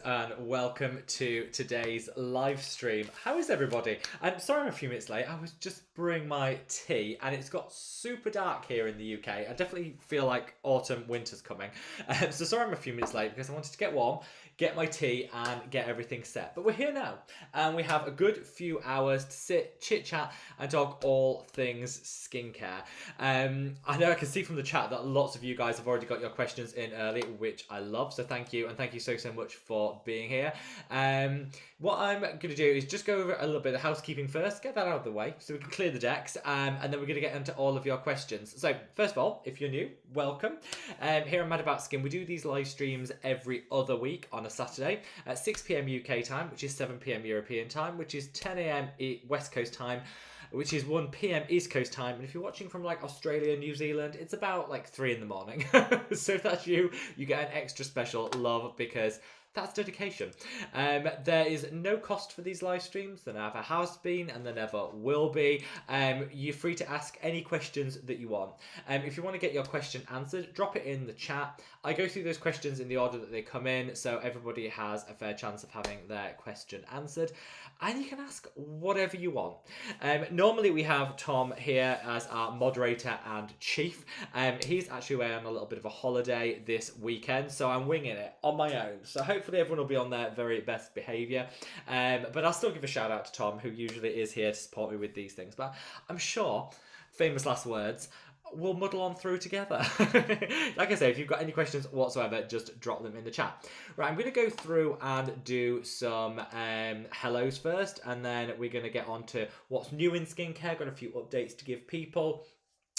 and welcome to today's live stream. How is everybody? I'm sorry I'm a few minutes late. I was just brewing my tea and it's got super dark here in the UK. I definitely feel like autumn, winter's coming. So sorry I'm a few minutes late because I wanted to get warm, get my tea and get everything set. But we're here now and we have a good few hours to sit, chit chat and talk all things skincare. I know I can see from the chat that lots of you guys have already got your questions in early, which I love. So thank you, and thank you so much for being here. What I'm going to do is just go over a little bit of housekeeping first, get that out of the way so we can clear the decks, and then we're going to get into all of your questions. So first of all, if you're new, welcome. Here on madaboutskin, we do these live streams every other week on a Saturday at 6 p.m. UK time, which is 7 p.m. European time, which is 10 a.m. West Coast time, which is 1 p.m. East Coast time. And if you're watching from like Australia, New Zealand, it's about like 3 in the morning. So if that's you, you get an extra special love because that's dedication. There is no cost for these live streams. There never has been and there never will be. You're free to ask any questions that you want. If you want to get your question answered, drop it in the chat. I go through those questions in the order that they come in, so everybody has a fair chance of having their question answered. And you can ask whatever you want. Normally we have Tom here as our moderator and chief. He's actually away on a little bit of a holiday this weekend, so I'm winging it on my own. So hopefully everyone will be on their very best behaviour. But I'll still give a shout out to Tom, who usually is here to support me with these things. But I'm sure, famous last words, we'll muddle on through together. Like I say, if you've got any questions whatsoever, just drop them in the chat. Right, I'm going to go through and do some hellos first, and then we're going to get on to what's new in skincare, got a few updates to give people.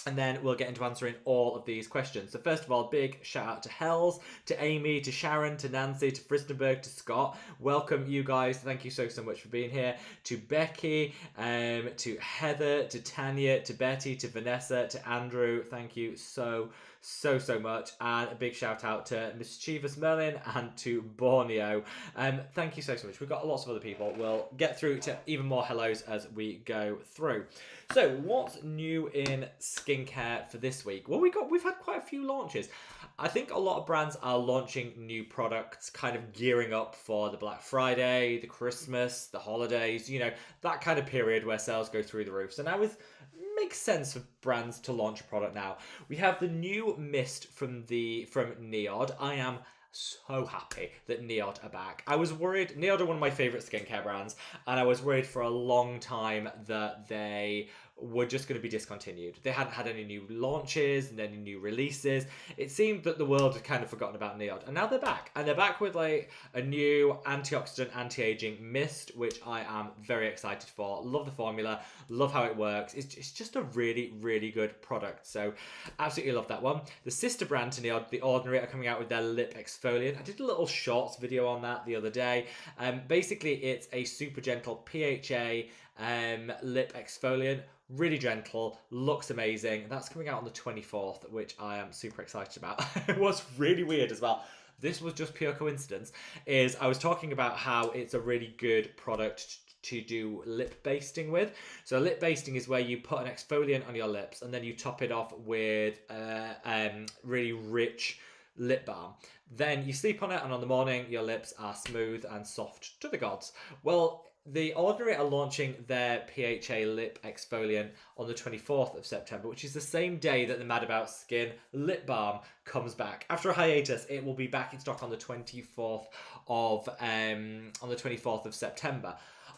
And then we'll get into answering all of these questions. So first of all, big shout out to Hells, to Amy, to Sharon, to Nancy, to Fristenberg, to Scott. Welcome you guys. Thank you so much for being here. To Becky, to Heather, to Tanya, to Betty, to Vanessa, to Andrew. Thank you so much. And a big shout out to Mischievous Merlin and to Borneo. Thank you so much. We've got lots of other people. We'll get through to even more hellos as we go through. So what's new in skincare for this week? Well, we've had quite a few launches. I think a lot of brands are launching new products, kind of gearing up for the Black Friday, the Christmas, the holidays, you know, that kind of period where sales go through the roof. So now makes sense for brands to launch a product now. We have the new mist from Neod. I am so happy that Neod are back. I was worried. Neod are one of my favorite skincare brands, and I was worried for a long time that they were just going to be discontinued. They hadn't had any new launches and any new releases. It seemed that the world had kind of forgotten about Neod, and now they're back. And they're back with like a new antioxidant, anti-aging mist, which I am very excited for. Love the formula, love how it works. It's just a really good product. So absolutely love that one. The sister brand to Neod, The Ordinary, are coming out with their lip exfoliant. I did a little shorts video on that the other day. Basically, it's a super gentle PHA lip exfoliant. Really gentle, looks amazing. That's coming out on the 24th, which I am super excited about. What's really weird as well, this was just pure coincidence, is I was talking about how it's a really good product to do lip basting with. So lip basting is where you put an exfoliant on your lips and then you top it off with really rich lip balm. Then you sleep on it and on the morning your lips are smooth and soft to the gods. Well, The Ordinary are launching their PHA lip exfoliant on the 24th of September, which is the same day that the madaboutskin lip balm comes back. After a hiatus, it will be back in stock on the 24th of September.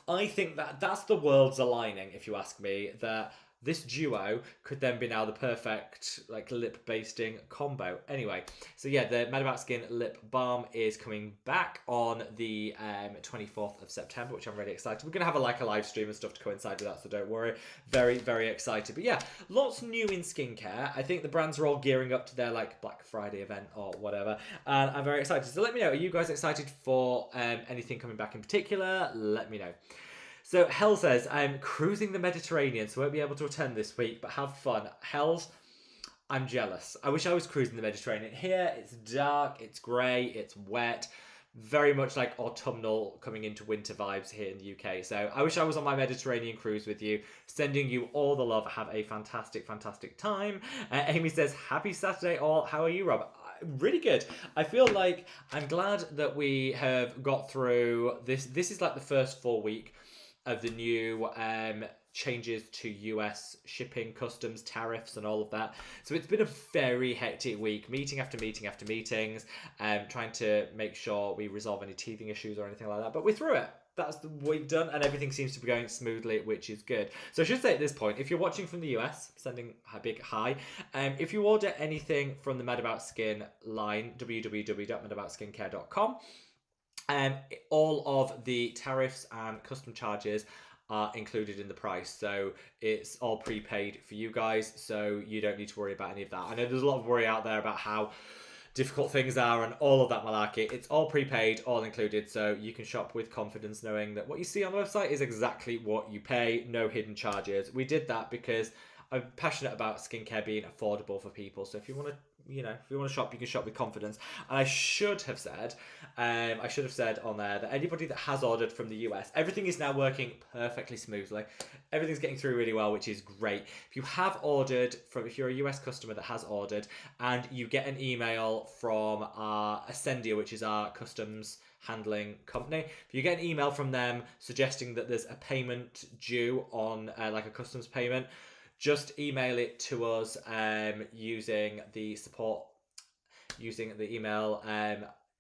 I think that's the world's aligning, if you ask me, that this duo could then be now the perfect like lip basting combo. Anyway, so yeah, the madaboutskin lip balm is coming back on the 24th of September, which I'm really excited. We're gonna have a live stream and stuff to coincide with that, so don't worry. Very excited. But yeah, lots new in skincare. I think the brands are all gearing up to their like Black Friday event or whatever, and I'm very excited. So let me know, are you guys excited for anything coming back in particular? Let me know. So Hell says, I'm cruising the Mediterranean, so I won't be able to attend this week, but have fun. Hells, I'm jealous. I wish I was cruising the Mediterranean. Here, it's dark, it's grey, it's wet, very much like autumnal coming into winter vibes here in the UK. So I wish I was on my Mediterranean cruise with you, sending you all the love. Have a fantastic time. Amy says, happy Saturday all. How are you, Rob? really good. I feel like I'm glad that we have got through this. This is like the first full week of the new changes to US shipping, customs, tariffs, and all of that. So it's been a very hectic week, meeting after meeting after meetings, trying to make sure we resolve any teething issues or anything like that. But we're through it. That's the week done, and everything seems to be going smoothly, which is good. So I should say at this point, if you're watching from the US, sending a big hi. If you order anything from the madaboutskin line, www.madaboutsskincare.com, all of the tariffs and custom charges are included in the price, so it's all prepaid for you guys, so you don't need to worry about any of that. I know there's a lot of worry out there about how difficult things are and all of that malarkey. It's all prepaid, all included, so you can shop with confidence knowing that what you see on the website is exactly what you pay, no hidden charges. We did that because I'm passionate about skincare being affordable for people, so if you want to shop, you can shop with confidence. And I should have said on there that anybody that has ordered from the US, everything is now working perfectly smoothly. Everything's getting through really well, which is great. If you have ordered if you're a US customer that has ordered, and you get an email from our Ascendia, which is our customs handling company, if you get an email from them suggesting that there's a payment due on like a customs payment, just email it to us using the email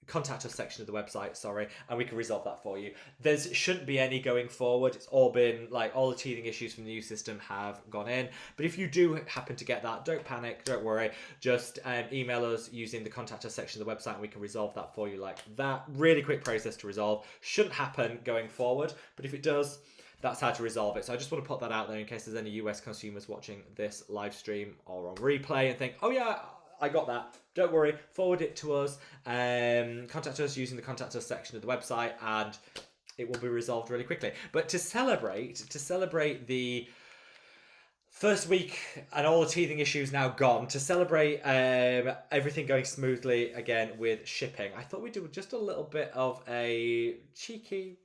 contact us section of the website, and we can resolve that for you. There shouldn't be any going forward. It's all been all the teething issues from the new system have gone in. But if you do happen to get that, don't panic, don't worry. Just email us using the contact us section of the website, and we can resolve that for you like that. Really quick process to resolve. Shouldn't happen going forward, but if it does, that's how to resolve it. So I just want to put that out there in case there's any US consumers watching this live stream or on replay and think, oh yeah, I got that. Don't worry, forward it to us. Contact us using the contact us section of the website, and it will be resolved really quickly. But to celebrate the first week and all the teething issues now gone, to celebrate everything going smoothly again with shipping, I thought we'd do just a little bit of a cheeky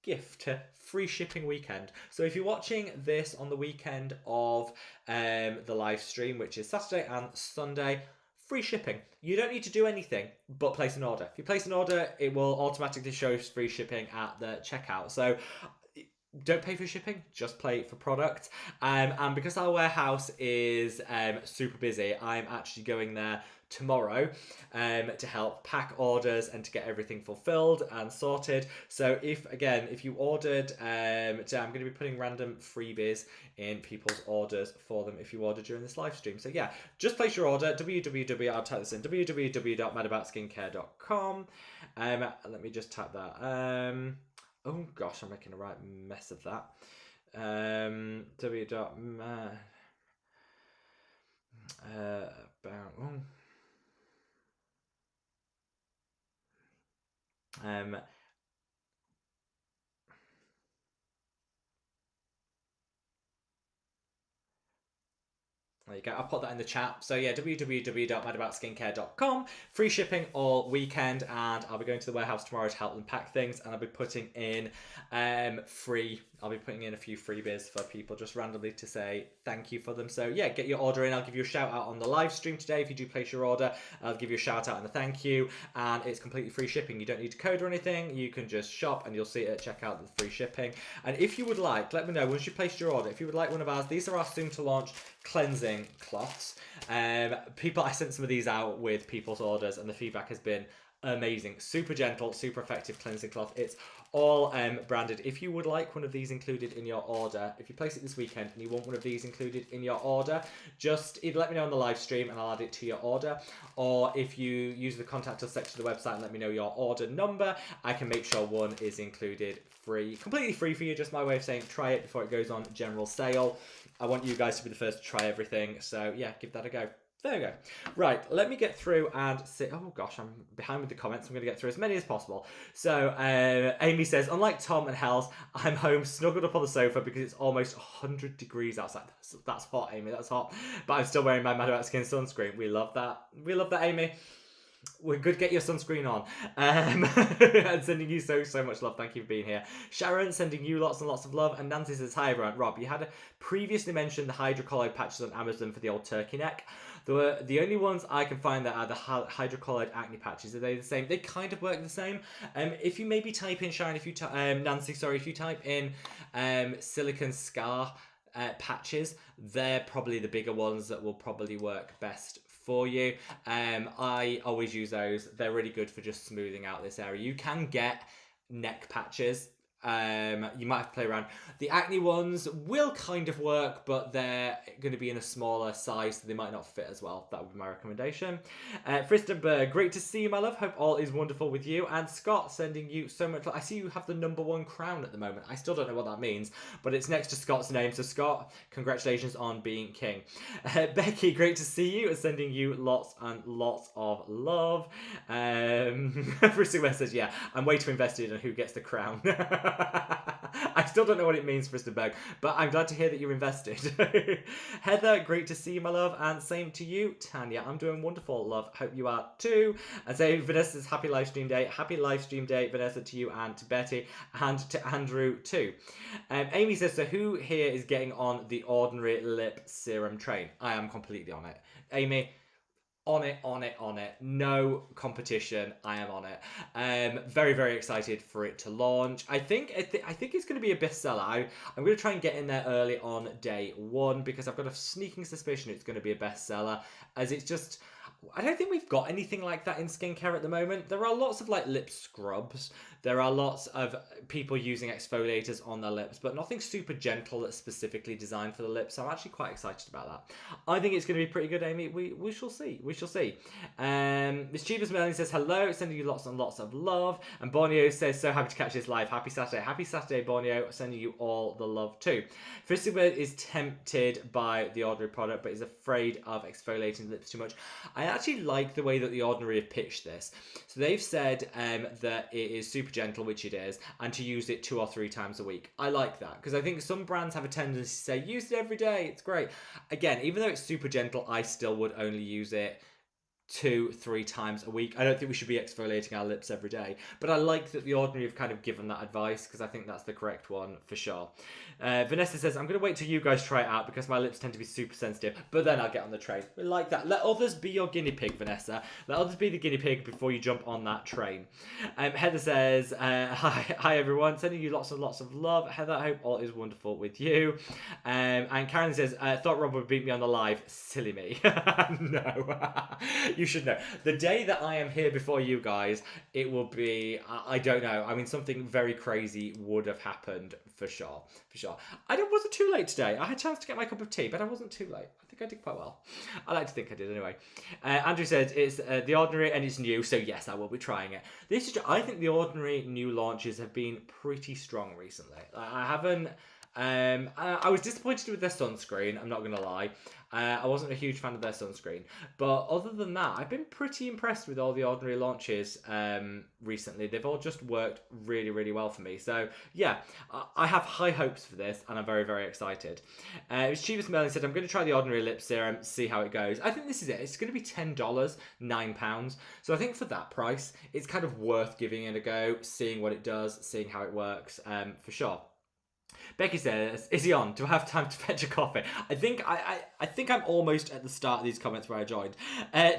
gift to free shipping weekend. So if you're watching this on the weekend of the live stream, which is Saturday and Sunday, free shipping. You don't need to do anything but place an order. If you place an order, it will automatically show free shipping at the checkout. So don't pay for shipping, just pay for product. And because our warehouse is super busy, I'm actually going there tomorrow to help pack orders and to get everything fulfilled and sorted. So if you ordered, I'm going to be putting random freebies in people's orders for them if you order during this live stream. So yeah, just place your order, I'll type this in, www.madaboutsskincare.com. Let me just type that. Oh gosh, I'm making a right mess of that. There you go. I'll put that in the chat. So yeah, www.madaboutsskincare.com. Free shipping all weekend, and I'll be going to the warehouse tomorrow to help them pack things, and I'll be putting in a few freebies for people just randomly to say thank you for them. So yeah, get your order in. I'll give you a shout out on the live stream today if you do place your order. I'll give you a shout out and a thank you, and it's completely free shipping. You don't need to code or anything. You can just shop and you'll see it at checkout, the free shipping. And if you would like, let me know once you placed your order, if you would like one of ours. These are our soon to launch cleansing cloths. I sent some of these out with people's orders, and the feedback has been amazing. Super gentle, super effective cleansing cloth. It's all branded. If you would like one of these included in your order, if you place it this weekend and you want one of these included in your order, just either let me know on the live stream and I'll add it to your order, or if you use the contact us section of the website and let me know your order number, I can make sure one is included free, completely free for you. Just my way of saying try it before it goes on general sale. I want you guys to be the first to try everything, so yeah, give that a go. There we go. Right, let me get through and see. Oh gosh, I'm behind with the comments. I'm going to get through as many as possible. So Amy says, unlike Tom and Hells, I'm home snuggled up on the sofa because it's almost 100 degrees outside. That's hot, Amy. That's hot. But I'm still wearing my madaboutskin sunscreen. We love that. We love that, Amy. We're good. Get your sunscreen on. And sending you so much love. Thank you for being here. Sharon sending you lots and lots of love. And Nancy says, hi everyone. Rob, you had previously mentioned the hydrocolloid patches on Amazon for the old turkey neck. The only ones I can find that are the hydrocolloid acne patches. Are they the same? They kind of work the same. If you maybe type in Sharon, Nancy, sorry, if you type in silicone scar patches, they're probably the bigger ones that will probably work best for you. I always use those. They're really good for just smoothing out this area. You can get neck patches. You might have to play around. The acne ones will kind of work, but they're going to be in a smaller size, so they might not fit as well. That would be my recommendation. Fristenberg, great to see you, my love. Hope all is wonderful with you. And Scott, sending you so much love. I see you have the #1 crown at the moment. I still don't know what that means, but it's next to Scott's name. So Scott, congratulations on being king. Becky, great to see you. Sending you lots and lots of love. Fristenberg says, yeah, I'm way too invested in who gets the crown. I still don't know what it means, Fristenberg, but I'm glad to hear that you're invested. Heather, great to see you, my love, and same to you, Tanya. I'm doing wonderful, love. Hope you are too. And say Vanessa's happy live stream day. Happy live stream day, Vanessa, to you and to Betty and to Andrew too. Amy says, so who here is getting on the Ordinary Lip Serum train? I am completely on it. Amy, on it. No competition. I am on it. Very, very excited for it to launch. I think it's going to be a bestseller. I'm going to try and get in there early on day 1 because I've got a sneaking suspicion it's going to be a bestseller, as it's just, I don't think we've got anything like that in skincare at the moment. There are lots of like lip scrubs. There are lots of people using exfoliators on their lips, but nothing super gentle that's specifically designed for the lips. So I'm actually quite excited about that. I think it's going to be pretty good, Amy. We shall see. We shall see. Mischievous Melanie says hello, sending you lots and lots of love. And Borneo says, so happy to catch this live. Happy Saturday. Happy Saturday, Borneo. Sending you all the love too. Fristenberg is tempted by the Ordinary product, but is afraid of exfoliating the lips too much. I actually like the way that the Ordinary have pitched this. So they've said that it is super gentle, which it is, and to use it 2 or 3 times a week. I like that because I think some brands have a tendency to say use it every day, it's great. Again, even though it's super gentle, I still would only use it 2-3 times a week. I don't think we should be exfoliating our lips every day, but I like that the Ordinary have kind of given that advice because I think that's the correct one for sure. Vanessa says, I'm going to wait till you guys try it out because my lips tend to be super sensitive, but then I'll get on the train. We like that. Let others be your guinea pig, Vanessa. Let others be the guinea pig before you jump on that train. Heather says, hi everyone, sending you lots and lots of love. Heather, I hope all is wonderful with you. And Karen says, thought Rob would beat me on the live. Silly me. No. You should know. The day that I am here before you guys, it will be, I don't know. I mean, something very crazy would have happened for sure. For sure. I wasn't too late today. I had a chance to get my cup of tea, but I wasn't too late. I think I did quite well. I like to think I did anyway. Andrew says it's the Ordinary and it's new, so yes, I will be trying it. I think the Ordinary new launches have been pretty strong recently. I haven't. I was disappointed with their sunscreen, I'm not going to lie. I wasn't a huge fan of their sunscreen. But other than that, I've been pretty impressed with all the Ordinary launches recently. They've all just worked really, really well for me. So, yeah, I have high hopes for this, and I'm very, very excited. Mischievous Merlin said, I'm going to try the Ordinary Lip Serum, see how it goes. I think this is it. It's going to be $10, £9. So I think for that price, it's kind of worth giving it a go, seeing what it does, seeing how it works, for sure. Becky says, is he on? Do I have time to fetch a coffee? I think I'm almost at the start of these comments where I joined.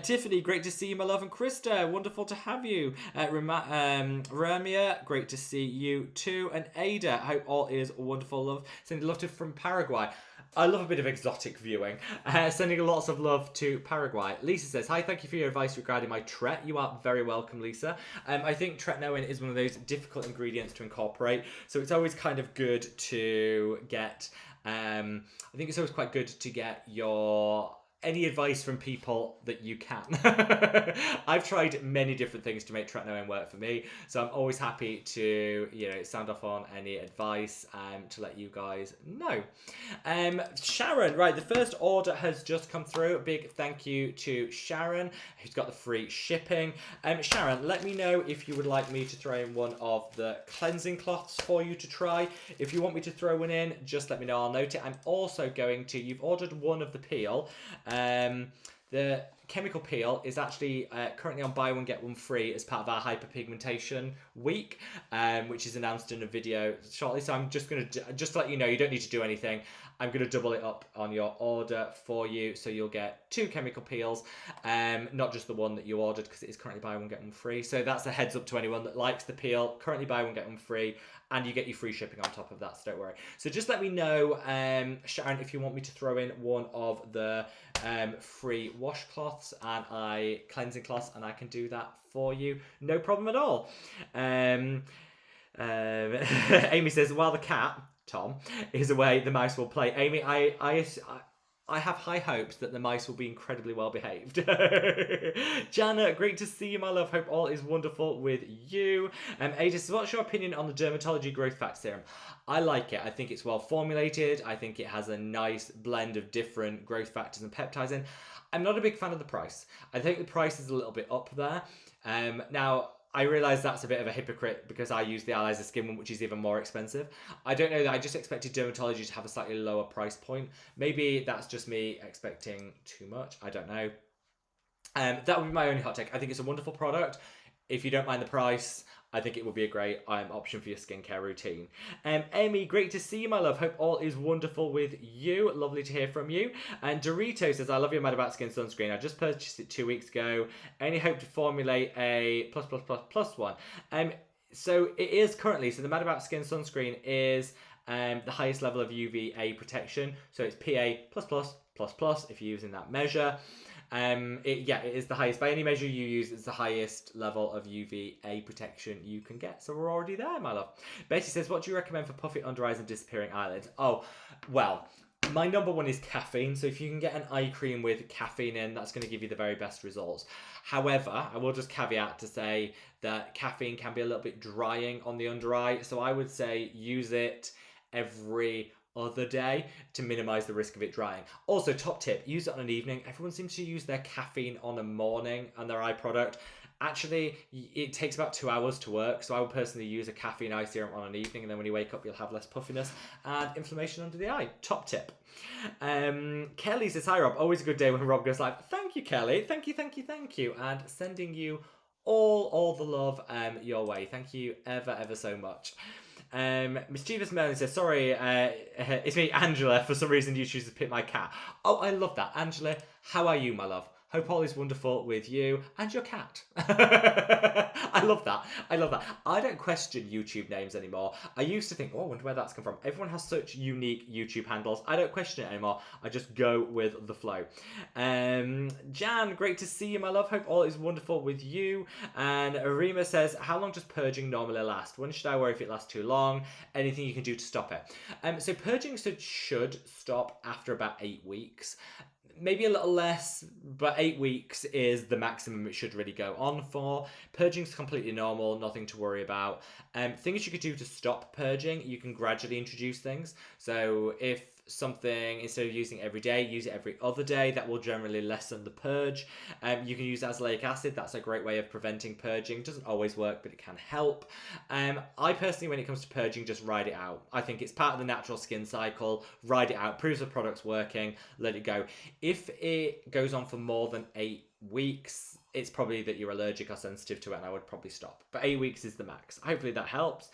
Tiffany, great to see you, my love. And Krista, wonderful to have you. Ramia, great to see you too. And Ada, I hope all is wonderful, love. Sending love to from Paraguay. I love a bit of exotic viewing. Sending lots of love to Paraguay. Lisa says, hi, thank you for your advice regarding my tret. You are very welcome, Lisa. I think tretinoin is one of those difficult ingredients to incorporate. So it's always kind of good to get, I think it's always quite good to get any advice from people that you can. I've tried many different things to make tretinoin work for me, so I'm always happy to, sound off on any advice to let you guys know. Sharon, right, the first order has just come through. A big thank you to Sharon, who's got the free shipping. Sharon, let me know if you would like me to throw in one of the cleansing cloths for you to try. If you want me to throw one in, just let me know, I'll note it. I'm also going to, you've ordered one of the peel. chemical peel is actually currently on buy one get one free as part of our hyperpigmentation week, which is announced in a video shortly. So I'm just going to, just to let you know, you don't need to do anything. I'm going to double it up on your order for you. So you'll get 2 chemical peels, not just the one that you ordered, because it is currently buy one get one free. So that's a heads up to anyone that likes the peel. Currently buy one get one free, and you get your free shipping on top of that, so don't worry. So just let me know, Sharon, if you want me to throw in one of the free washcloths and cleansing cloths, and I can do that for you. No problem at all. Amy says, while the cat, Tom, is away, the mouse will play. Amy, I have high hopes that the mice will be incredibly well behaved. Jana, great to see you, my love. Hope all is wonderful with you. Ada says, what's your opinion on the Dermatology Growth Factor Serum? I like it. I think it's well formulated. I think it has a nice blend of different growth factors and peptides in. I'm not a big fan of the price. I think the price is a little bit up there. Now, I realise that's a bit of a hypocrite because I use the Allies of Skin one, which is even more expensive. I don't know, that I just expected dermatology to have a slightly lower price point. Maybe that's just me expecting too much. I don't know. That would be my only hot take. I think it's a wonderful product. If you don't mind the price, I think it would be a great option for your skincare routine. Amy, great to see you, my love. Hope all is wonderful with you. Lovely to hear from you. And Dorito says, I love your madaboutskin sunscreen. I just purchased it 2 weeks ago. Any hope to formulate a plus one? So it is currently, so the madaboutskin sunscreen is the highest level of UVA protection. So it's PA++++ if you're using that measure. It is the highest. By any measure you use, it's the highest level of UVA protection you can get. So we're already there, my love. Betty says, what do you recommend for puffy under eyes and disappearing eyelids? Oh, well, my number one is caffeine. So if you can get an eye cream with caffeine in, that's going to give you the very best results. However, I will just caveat to say that caffeine can be a little bit drying on the under eye. So I would say use it every other day to minimize the risk of it drying. Also, top tip, use it on an evening. Everyone seems to use their caffeine on a morning and their eye product. Actually, it takes about 2 hours to work, so I would personally use a caffeine eye serum on an evening, and then when you wake up, you'll have less puffiness and inflammation under the eye. Top tip. Kelly says, hi Rob, always a good day when Rob goes live. Thank you, Kelly. Thank you. And sending you all the love your way. Thank you ever so much. Mischievous Merlin says, sorry, it's me, Angela. For some reason you choose to pick my cat. Oh, I love that. Angela, how are you, my love? Hope all is wonderful with you and your cat. I love that. I don't question YouTube names anymore. I used to think, oh, I wonder where that's come from. Everyone has such unique YouTube handles. I don't question it anymore. I just go with the flow. Jan, great to see you, my love. Hope all is wonderful with you. And Arima says, how long does purging normally last? When should I worry if it lasts too long? Anything you can do to stop it? So purging should stop after about 8 weeks. Maybe a little less, but 8 weeks is the maximum it should really go on for. Purging's completely normal, nothing to worry about. Things you could do to stop purging, you can gradually introduce things. So if something, instead of using it every day, use it every other day, that will generally lessen the purge. You can use azelaic acid. That's a great way of preventing purging. It doesn't always work, but it can help. I personally, when it comes to purging, just ride it out. I think it's part of the natural skin cycle. Ride it out, proves the product's working, let it go. If it goes on for more than 8 weeks, it's probably that you're allergic or sensitive to it, and I would probably stop. But 8 weeks is the max. Hopefully that helps.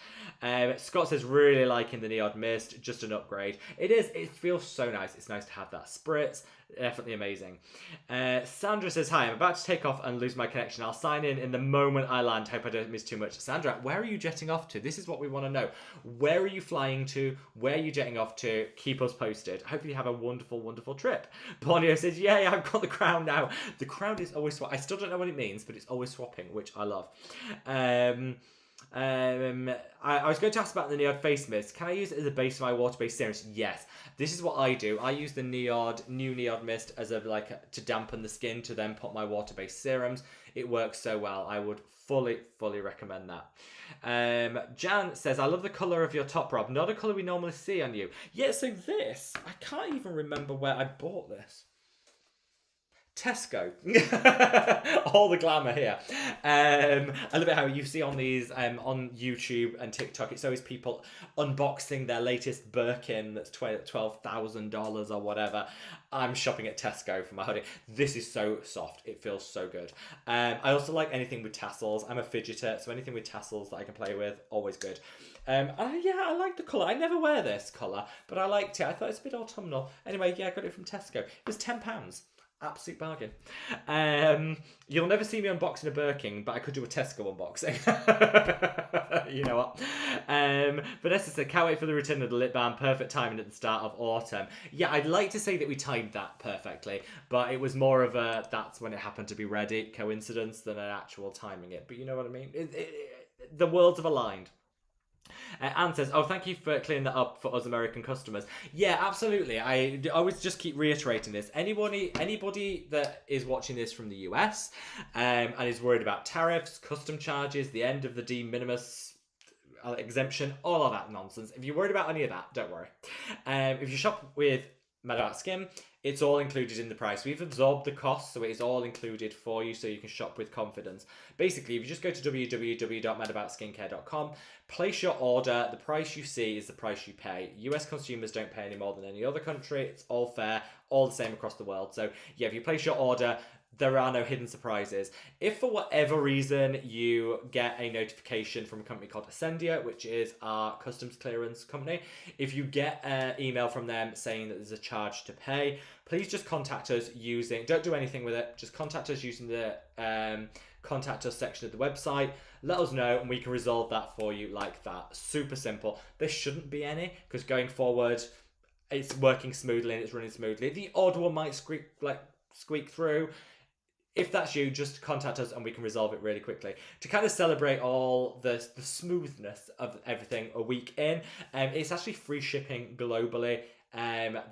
Scott says, really liking the Neod Mist, just an upgrade. It is, it feels so nice. It's nice to have that spritz. Definitely amazing. Sandra says, hi, I'm about to take off and lose my connection. I'll sign in the moment I land. Hope I don't miss too much. Sandra, where are you jetting off to? This is what we want to know. Where are you flying to? Where are you jetting off to? Keep us posted. Hopefully you have a wonderful trip. Borneo says, yay, I've got the crown now. The crown is always swapping. I still don't know what it means, but it's always swapping, which I love. I was going to ask about the Neod face mist. Can I use it as a base for my water-based serums? Yes. This is what I do. I use the new Neod mist as to dampen the skin, to then put my water-based serums. It works so well. I would fully recommend that. Jan says, I love the colour of your top, Rob. Not a colour we normally see on you. Yeah, so this, I can't even remember where I bought this. Tesco. All the glamour here. I love it how you see on these on YouTube and TikTok, it's always people unboxing their latest Birkin that's $12,000 or whatever. I'm shopping at Tesco for my hoodie. This is so soft. It feels so good. I also like anything with tassels. I'm a fidgeter, so anything with tassels that I can play with, always good. Yeah, I like the colour. I never wear this colour, but I liked it. I thought it was a bit autumnal. Anyway, yeah, I got it from Tesco. It was £10. Absolute bargain. You'll never see me unboxing a Birkin, but I could do a Tesco unboxing. You know what? Vanessa said, can't wait for the return of the lip balm. Perfect timing at the start of autumn. Yeah, I'd like to say that we timed that perfectly, but it was more of a that's when it happened to be ready coincidence than an actual timing it. But you know what I mean? The worlds have aligned. Anne says, oh, thank you for clearing that up for us American customers. Yeah, absolutely. I always just keep reiterating this. Anybody that is watching this from the US and is worried about tariffs, custom charges, the end of the de minimis exemption, all of that nonsense. If you're worried about any of that, don't worry. If you shop with madaboutskin, it's all included in the price. We've absorbed the cost, so it is all included for you, so you can shop with confidence. Basically, if you just go to www.madaboutsskincare.com, place your order, the price you see is the price you pay. US consumers don't pay any more than any other country. It's all fair, all the same across the world. So yeah, if you place your order, there are no hidden surprises. If for whatever reason you get a notification from a company called Ascendia, which is our customs clearance company, if you get an email from them saying that there's a charge to pay, please just contact us using, don't do anything with it, just contact us using the contact us section of the website. Let us know and we can resolve that for you like that. Super simple. There shouldn't be any, because going forward, it's working smoothly and it's running smoothly. The odd one might squeak through. If that's you, just contact us and we can resolve it really quickly. To kind of celebrate all the smoothness of everything a week in, it's actually free shipping globally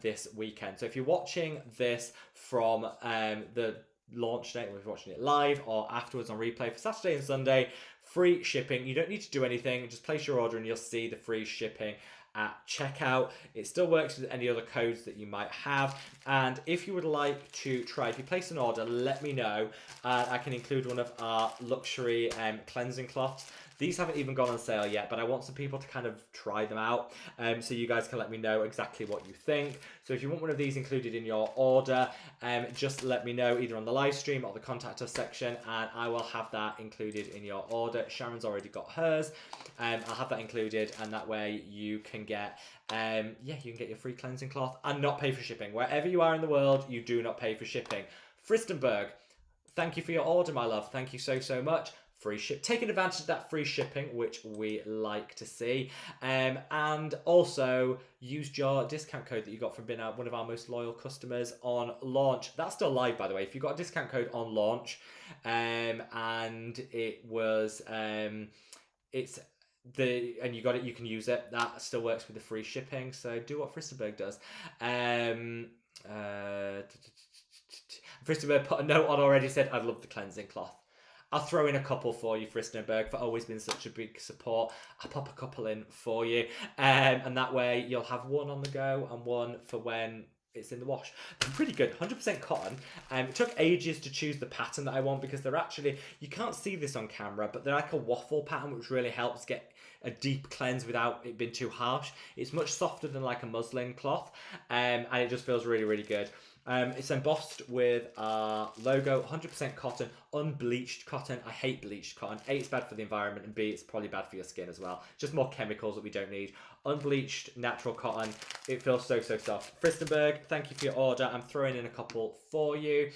this weekend. So if you're watching this from the launch date, if you're watching it live or afterwards on replay for Saturday and Sunday, free shipping. You don't need to do anything. Just place your order and you'll see the free shipping at checkout. It still works with any other codes that you might have. And if you would like to try, if you place an order, let me know. I can include one of our luxury cleansing cloths. These haven't even gone on sale yet, but I want some people to kind of try them out, so you guys can let me know exactly what you think. So if you want one of these included in your order, just let me know either on the live stream or the contact us section, and I will have that included in your order. Sharon's already got hers. I'll have that included, and that way you can get you can get your free cleansing cloth and not pay for shipping. Wherever you are in the world, you do not pay for shipping. Fristenberg, thank you for your order, my love. Thank you so much. Free ship, taking advantage of that free shipping, which we like to see, and also used your discount code that you got from being one of our most loyal customers on launch. That's still live, by the way. If you got a discount code on launch, and it was it's and you got it, you can use it. That still works with the free shipping. So do what Fristenberg does. Fristenberg put a note on already, said I'd love the cleansing cloth. I'll throw in a couple for you, Fristenberg, for always been such a big support. I'll pop a couple in for you. And that way you'll have one on the go and one for when it's in the wash. They're pretty good, 100% cotton. It took ages to choose the pattern that I want, because they're actually, you can't see this on camera, but they're like a waffle pattern, which really helps get a deep cleanse without it being too harsh. It's much softer than like a muslin cloth, and it just feels really good. It's embossed with our logo, 100% cotton, unbleached cotton. I hate bleached cotton. A, it's bad for the environment, and B, it's probably bad for your skin as well. Just more chemicals that we don't need. Unbleached, natural cotton. It feels so soft. Fristenberg, thank you for your order. I'm throwing in a couple for you,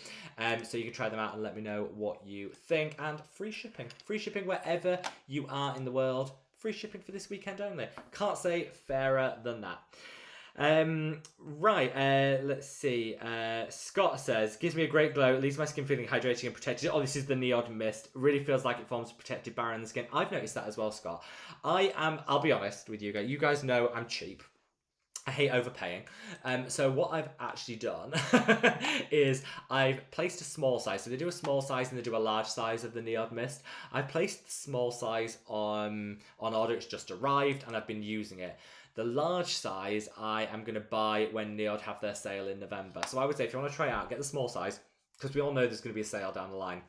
so you can try them out and let me know what you think. And free shipping. Free shipping wherever you are in the world. Free shipping for this weekend only. Can't say fairer than that. Let's see. Scott says, gives me a great glow, leaves my skin feeling hydrating and protected. Oh, this is the neon mist. Really feels like it forms a protective barrier on the skin. I've noticed that as well, Scott. I'll be honest with you guys. You guys know I'm cheap. I hate overpaying. So what I've actually done is I've placed a small size. So they do a small size and they do a large size of the Neod Mist. I've placed the small size on order. It's just arrived and I've been using it. The large size I am going to buy when Neod have their sale in November. So I would say if you want to try out, get the small size. because we all know there's going to be a sale down the line.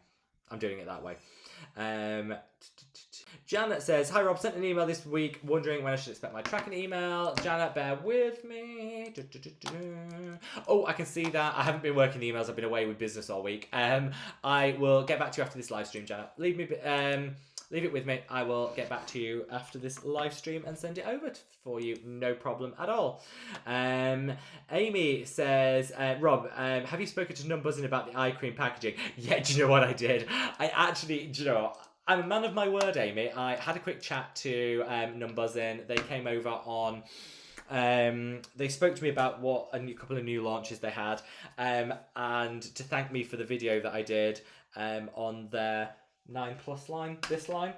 I'm doing it that way. Janet says, hi Rob, sent an email this week wondering when I should expect my tracking email. Janet, bear with me. Oh, I can see that. I haven't been working the emails. I've been away with business all week. I will get back to you after this live stream, Janet. Leave it with me. I will get back to you after this live stream and send it over for you. No problem at all. Amy says, Rob, have you spoken to Numbuzzin about the eye cream packaging? Yeah, do you know what I did? I actually, do you know, I'm a man of my word, Amy. I had a quick chat to Numbuzzin. They came over on... they spoke to me about what a couple of new launches they had, and to thank me for the video that I did on their 9+ line, this line.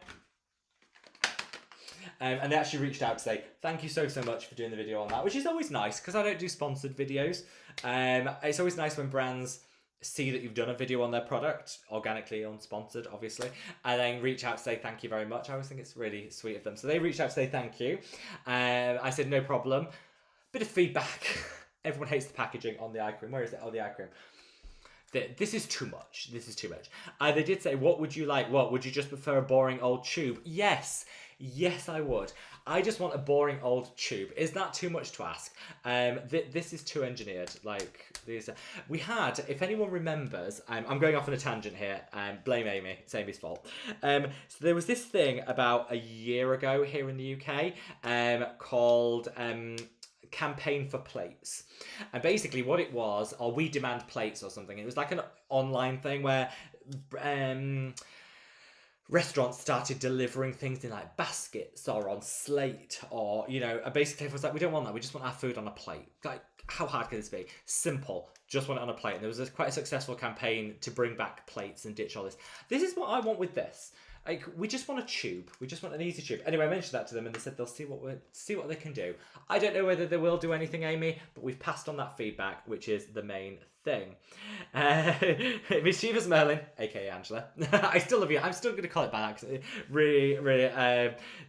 And they actually reached out to say, thank you so much for doing the video on that, which is always nice because I don't do sponsored videos. It's always nice when brands see that you've done a video on their product, organically, unsponsored, obviously, and then reach out to say thank you very much. I always think it's really sweet of them. So they reached out to say thank you. I said, no problem. Bit of feedback. Everyone hates the packaging on the eye cream. Where is it? Oh, the eye cream. This is too much. This is too much. They did say, what would you like? What, would you just prefer a boring old tube? Yes. Yes, I would. I just want a boring old tube. Is that too much to ask? This is too engineered. Like, these, we had, if anyone remembers, I'm going off on a tangent here. Blame Amy. It's Amy's fault. So there was this thing about a year ago here in the UK called... Campaign for Plates, and basically what it was, or We Demand Plates or something, it was like an online thing where restaurants started delivering things in like baskets or on slate, or, you know, basically everyone's like, we don't want that, we just want our food on a plate. Like, how hard can this be? Simple, just want it on a plate. And there was quite a successful campaign to bring back plates and ditch all this. This is what I want with this. Like, we just want a tube. We just want an easy tube. Anyway, I mentioned that to them and they said they'll see what they can do. I don't know whether they will do anything, Amy, but we've passed on that feedback, which is the main thing. Mischievous Merlin, aka Angela. I still love you. I'm still going to call it by that. Really, really,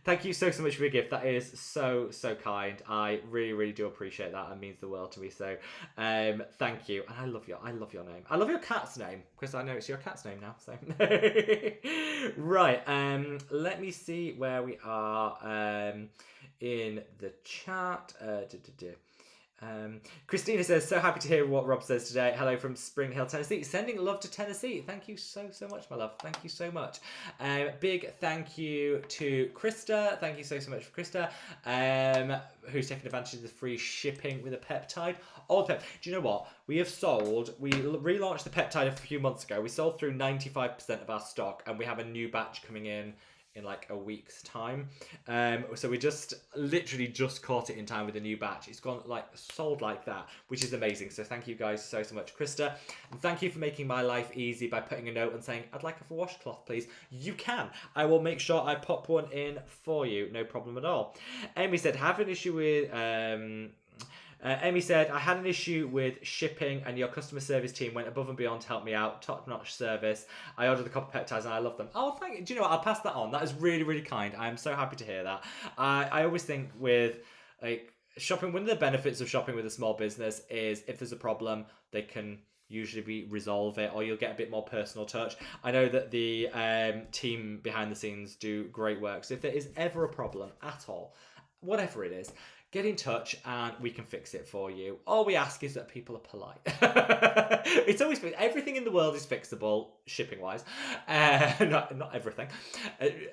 thank you so much for your gift. That is so kind. I really do appreciate that. It means the world to me. So, thank you. And I love your name. I love your cat's name because I know it's your cat's name now. So, right. Let me see where we are in the chat. Christina says, so happy to hear what Rob says today. Hello from Spring Hill, Tennessee. Sending love to Tennessee. Thank you so much, my love. Thank you so much. Big thank you to Krista. Thank you so much for Krista, who's taking advantage of the free shipping with a peptide. Old pep. Do you know what? We relaunched the peptide a few months ago. We sold through 95% of our stock, and we have a new batch coming in like a week's time. So we literally just caught it in time with a new batch. It's gone like sold like that, which is amazing. So thank you guys so much, Krista. And thank you for making my life easy by putting a note and saying, I'd like a washcloth, please. You can. I will make sure I pop one in for you. No problem at all. Amy said, have an issue with... Amy said, I had an issue with shipping and your customer service team went above and beyond to help me out. Top-notch service. I ordered the copper peptides and I love them. Oh, thank you. Do you know what? I'll pass that on. That is really kind. I am so happy to hear that. I always think with like shopping, one of the benefits of shopping with a small business is if there's a problem, they can usually resolve it, or you'll get a bit more personal touch. I know that the team behind the scenes do great work. So if there is ever a problem at all, whatever it is, get in touch and we can fix it for you. All we ask is that people are polite. It's always everything in the world is fixable shipping wise. Not everything.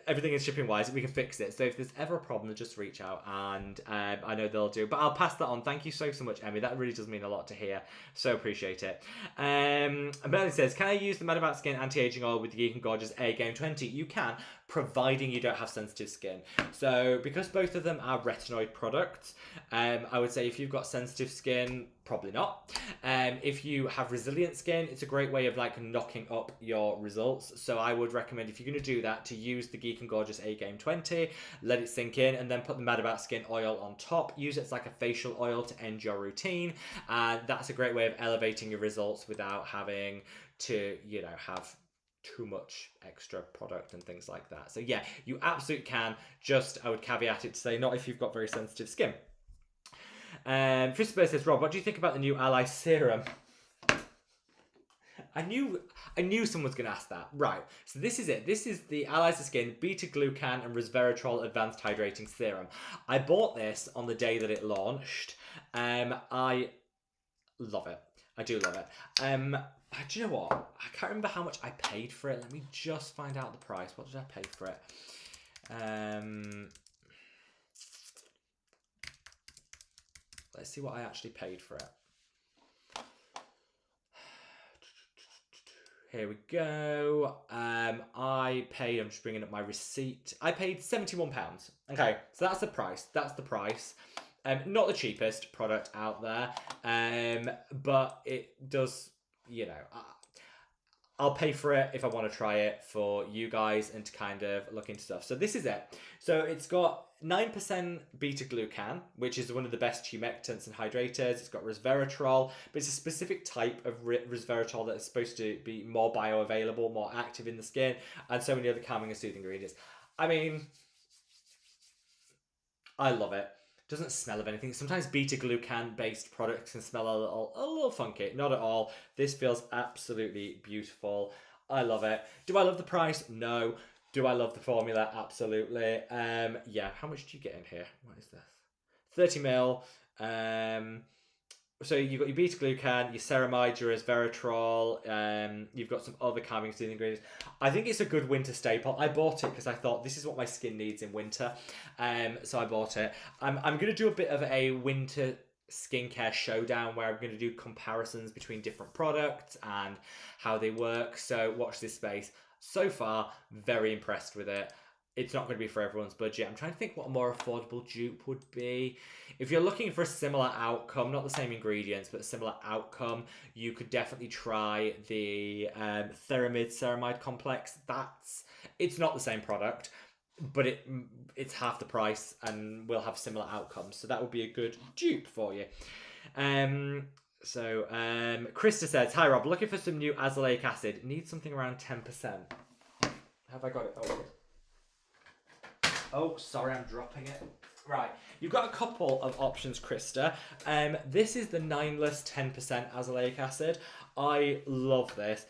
Everything is shipping wise. We can fix it. So if there's ever a problem, just reach out and I know they'll do. But I'll pass that on. Thank you so much, Emmy. That really does mean a lot to hear. So appreciate it. Merlin says, can I use the madaboutskin anti-aging oil with the Geek and Gorgeous A Game 20? You can, providing you don't have sensitive skin. So because both of them are retinoid products, I would say if you've got sensitive skin, probably not. If you have resilient skin, it's a great way of like knocking up your results. So I would recommend, if you're going to do that, to use the Geek and Gorgeous A Game 20, let it sink in, and then put the madaboutskin oil on top. Use it as like a facial oil to end your routine. And that's a great way of elevating your results without having to, you know, have too much extra product and things like that. So yeah, you absolutely can. Just, I would caveat it to say, not if you've got very sensitive skin. Christopher says, Rob, what do you think about the new Ally serum? I knew someone was going to ask that. Right, so this is it. This is the LIVESTREAM beta-glucan and resveratrol advanced hydrating serum. I bought this on the day that it launched. I love it. I do love it. Do you know what? I can't remember how much I paid for it. Let me just find out the price. What did I pay for it? Let's see what I actually paid for it. Here we go. I paid, I'm just bringing up my receipt. I paid £71. Okay, so that's the price. That's the price. Not the cheapest product out there, but it does, you know, I'll pay for it if I want to try it for you guys and to kind of look into stuff. So this is it. So it's got 9% beta-glucan, which is one of the best humectants and hydrators. It's got resveratrol, but it's a specific type of resveratrol that is supposed to be more bioavailable, more active in the skin, and so many other calming and soothing ingredients. I mean, I love it. Doesn't smell of anything. Sometimes beta-glucan based products can smell a little funky. Not at all. This feels absolutely beautiful. I love it. Do I love the price? No. Do I love the formula? Absolutely. Yeah. How much do you get in here? What is this? 30 ml. So you've got your beta-glucan, your ceramide, your resveratrol, you've got some other calming soothing ingredients. I think it's a good winter staple. I bought it because I thought this is what my skin needs in winter. So I bought it. I'm going to do a bit of a winter skincare showdown where I'm going to do comparisons between different products and how they work. So watch this space. So far, very impressed with it. It's not going to be for everyone's budget. I'm trying to think what a more affordable dupe would be. If you're looking for a similar outcome, not the same ingredients, but a similar outcome, you could definitely try the ceramide complex. It's not the same product, but it's half the price and will have similar outcomes. So that would be a good dupe for you. Krista says, hi Rob, looking for some new azelaic acid. Need something around 10%. Have I got it? Oh, sorry, I'm dropping it. Right, you've got a couple of options, Krista. This is the 9less 10% azelaic acid. I love this.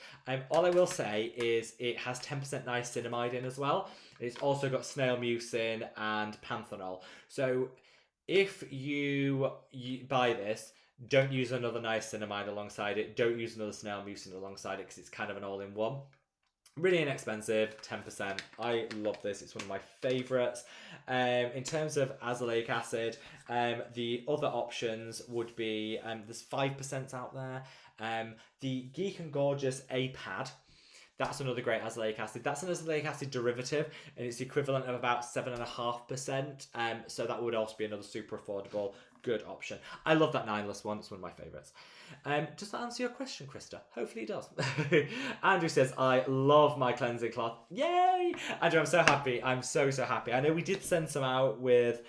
All I will say is it has 10% niacinamide in as well. It's also got snail mucin and panthenol. So if you buy this, don't use another niacinamide alongside it. Don't use another snail mucin alongside it because it's kind of an all-in-one. Really inexpensive, 10%. I love this. It's one of my favourites. In terms of azelaic acid, the other options would be, there's 5% out there. The Geek and Gorgeous A-Pad. That's another great azelaic acid. That's an azelaic acid derivative, and it's the equivalent of about 7.5%. So that would also be another super affordable, good option. I love that 9less one. It's one of my favourites. Does that answer your question, Krista? Hopefully it does. Andrew says, I love my cleansing cloth. Yay! Andrew, I'm so happy. I'm so happy. I know we did send some out with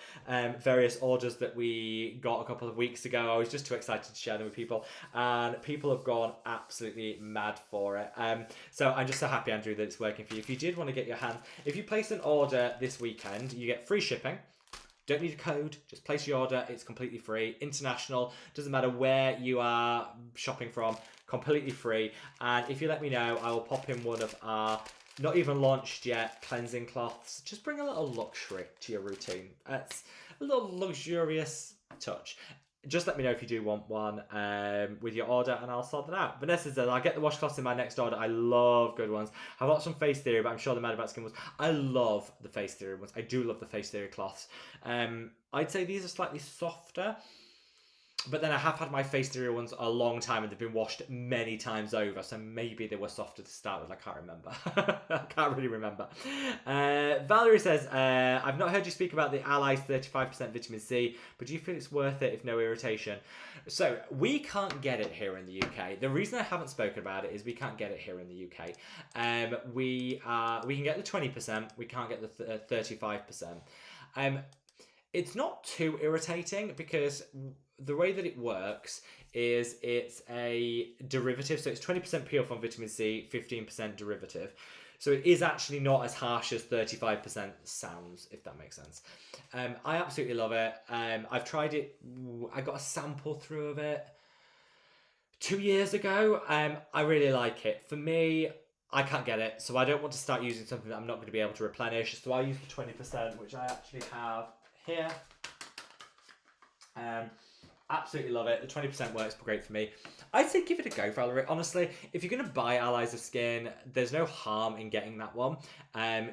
various orders that we got a couple of weeks ago. I was just too excited to share them with people, and people have gone absolutely mad for it. So I'm just so happy, Andrew, that it's working for you. If you did want to get your hands, if you place an order this weekend, you get free shipping. Don't need a code, just place your order. It's completely free. International, doesn't matter where you are shopping from, completely free. And if you let me know, I will pop in one of our not even launched yet cleansing cloths. Just bring a little luxury to your routine. It's a little luxurious touch. Just let me know if you do want one with your order and I'll sort that out. Vanessa says, I'll get the washcloths in my next order. I love good ones. I've got some Face Theory, but I'm sure the madaboutskin ones. I love the Face Theory ones. I do love the Face Theory cloths. I'd say these are slightly softer. But then I have had my Face Theory ones a long time and they've been washed many times over. So maybe they were softer to start with. I can't remember. I can't really remember. Valerie says, I've not heard you speak about the Allies 35% vitamin C, but do you feel it's worth it if no irritation? So we can't get it here in the UK. The reason I haven't spoken about it is we can't get it here in the UK. We can get the 20%. We can't get the 35%. It's not too irritating because the way that it works is it's a derivative. So it's 20% pure from vitamin C, 15% derivative. So it is actually not as harsh as 35% sounds, if that makes sense. I absolutely love it. I've tried it. I got a sample through of it 2 years ago. I really like it. For me, I can't get it, so I don't want to start using something that I'm not going to be able to replenish. So I use the 20%, which I actually have here. Absolutely love it. The 20% works great for me. I'd say give it a go, Valerie. Honestly, if you're going to buy Allies of Skin, there's no harm in getting that one.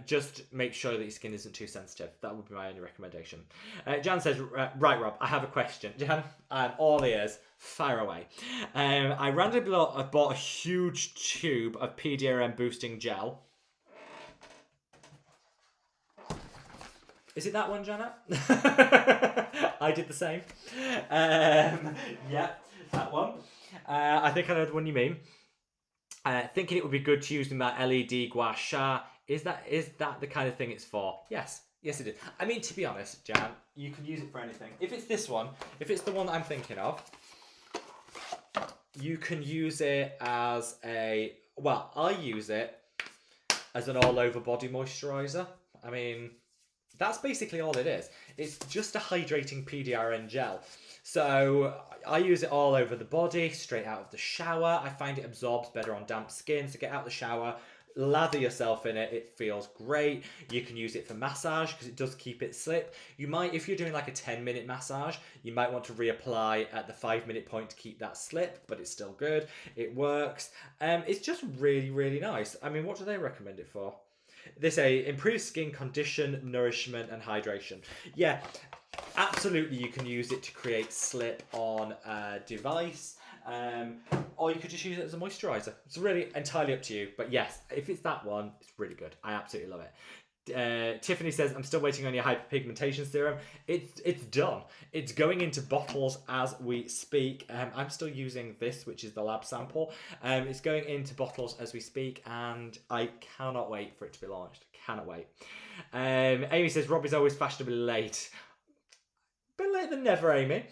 Just make sure that your skin isn't too sensitive. That would be my only recommendation. Jan says, right, Rob, I have a question. Jan, I'm all ears. Fire away. I randomly bought a huge tube of PDRM boosting gel. Is it that one, Janet? I did the same. Yeah, that one. I think I know the one you mean. Thinking it would be good to use in that LED gua sha. Is that the kind of thing it's for? Yes. Yes, it is. I mean, to be honest, Jan, you can use it for anything. If it's this one, if it's the one that I'm thinking of, you can use it as a... Well, I use it as an all-over body moisturiser. I mean... That's basically all it is. It's just a hydrating PDRN gel. So I use it all over the body, straight out of the shower. I find it absorbs better on damp skin. So get out of the shower, lather yourself in it. It feels great. You can use it for massage because it does keep it slip. You might, if you're doing like a 10-minute massage, you might want to reapply at the 5-minute point to keep that slip, but it's still good. It works. It's just really, really nice. I mean, what do they recommend it for? They say improves skin condition, nourishment, and hydration. Yeah, absolutely. You can use it to create slip on a device, or you could just use it as a moisturizer. It's really entirely up to you. But yes, if it's that one, it's really good. I absolutely love it. Tiffany says, I'm still waiting on your hyperpigmentation serum. It's done. It's going into bottles as we speak. I'm still using this, which is the lab sample. It's going into bottles as we speak, and I cannot wait for it to be launched. Cannot wait. Amy says, Rob is always fashionably late. Better late than never, Amy.